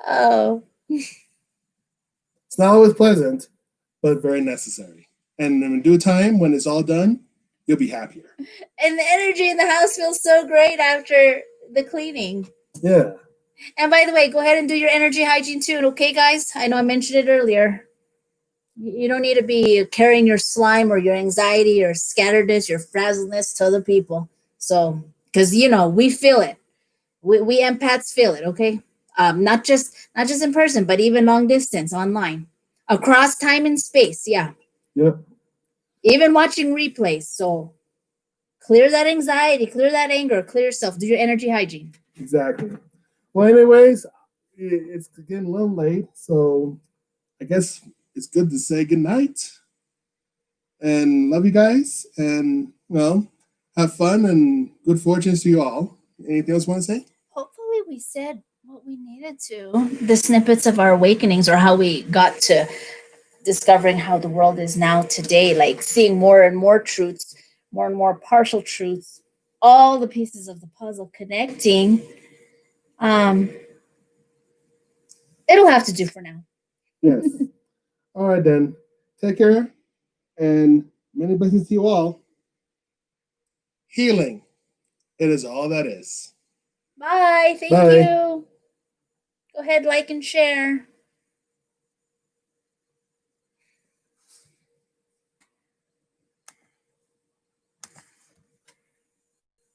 Oh. It's not always pleasant, but very necessary. And in due time, when it's all done, you'll be happier. And the energy in the house feels so great after the cleaning. Yeah. And by the way, go ahead and do your energy hygiene too. Okay, guys? I know I mentioned it earlier. You don't need to be carrying your slime or your anxiety or scatteredness, your frazzledness to other people. So, because we feel it. We empaths feel it. Okay, not just in person, but even long distance online, across time and space. Yeah. Yep. Even watching replays. So, clear that anxiety, clear that anger, clear yourself. Do your energy hygiene. Exactly. Well, anyways, it's getting a little late, so I guess it's good to say good night and love you guys, and have fun and good fortunes to you all. Anything else you want to say? Hopefully we said what we needed to. The snippets of our awakenings, or how we got to discovering how the world is now today, like seeing more and more truths, more and more partial truths, all the pieces of the puzzle connecting. It'll have to do for now. Yes. All right, then. Take care, and many blessings to you all. Healing. It is all that is. Bye. Thank you. Go ahead, like and share.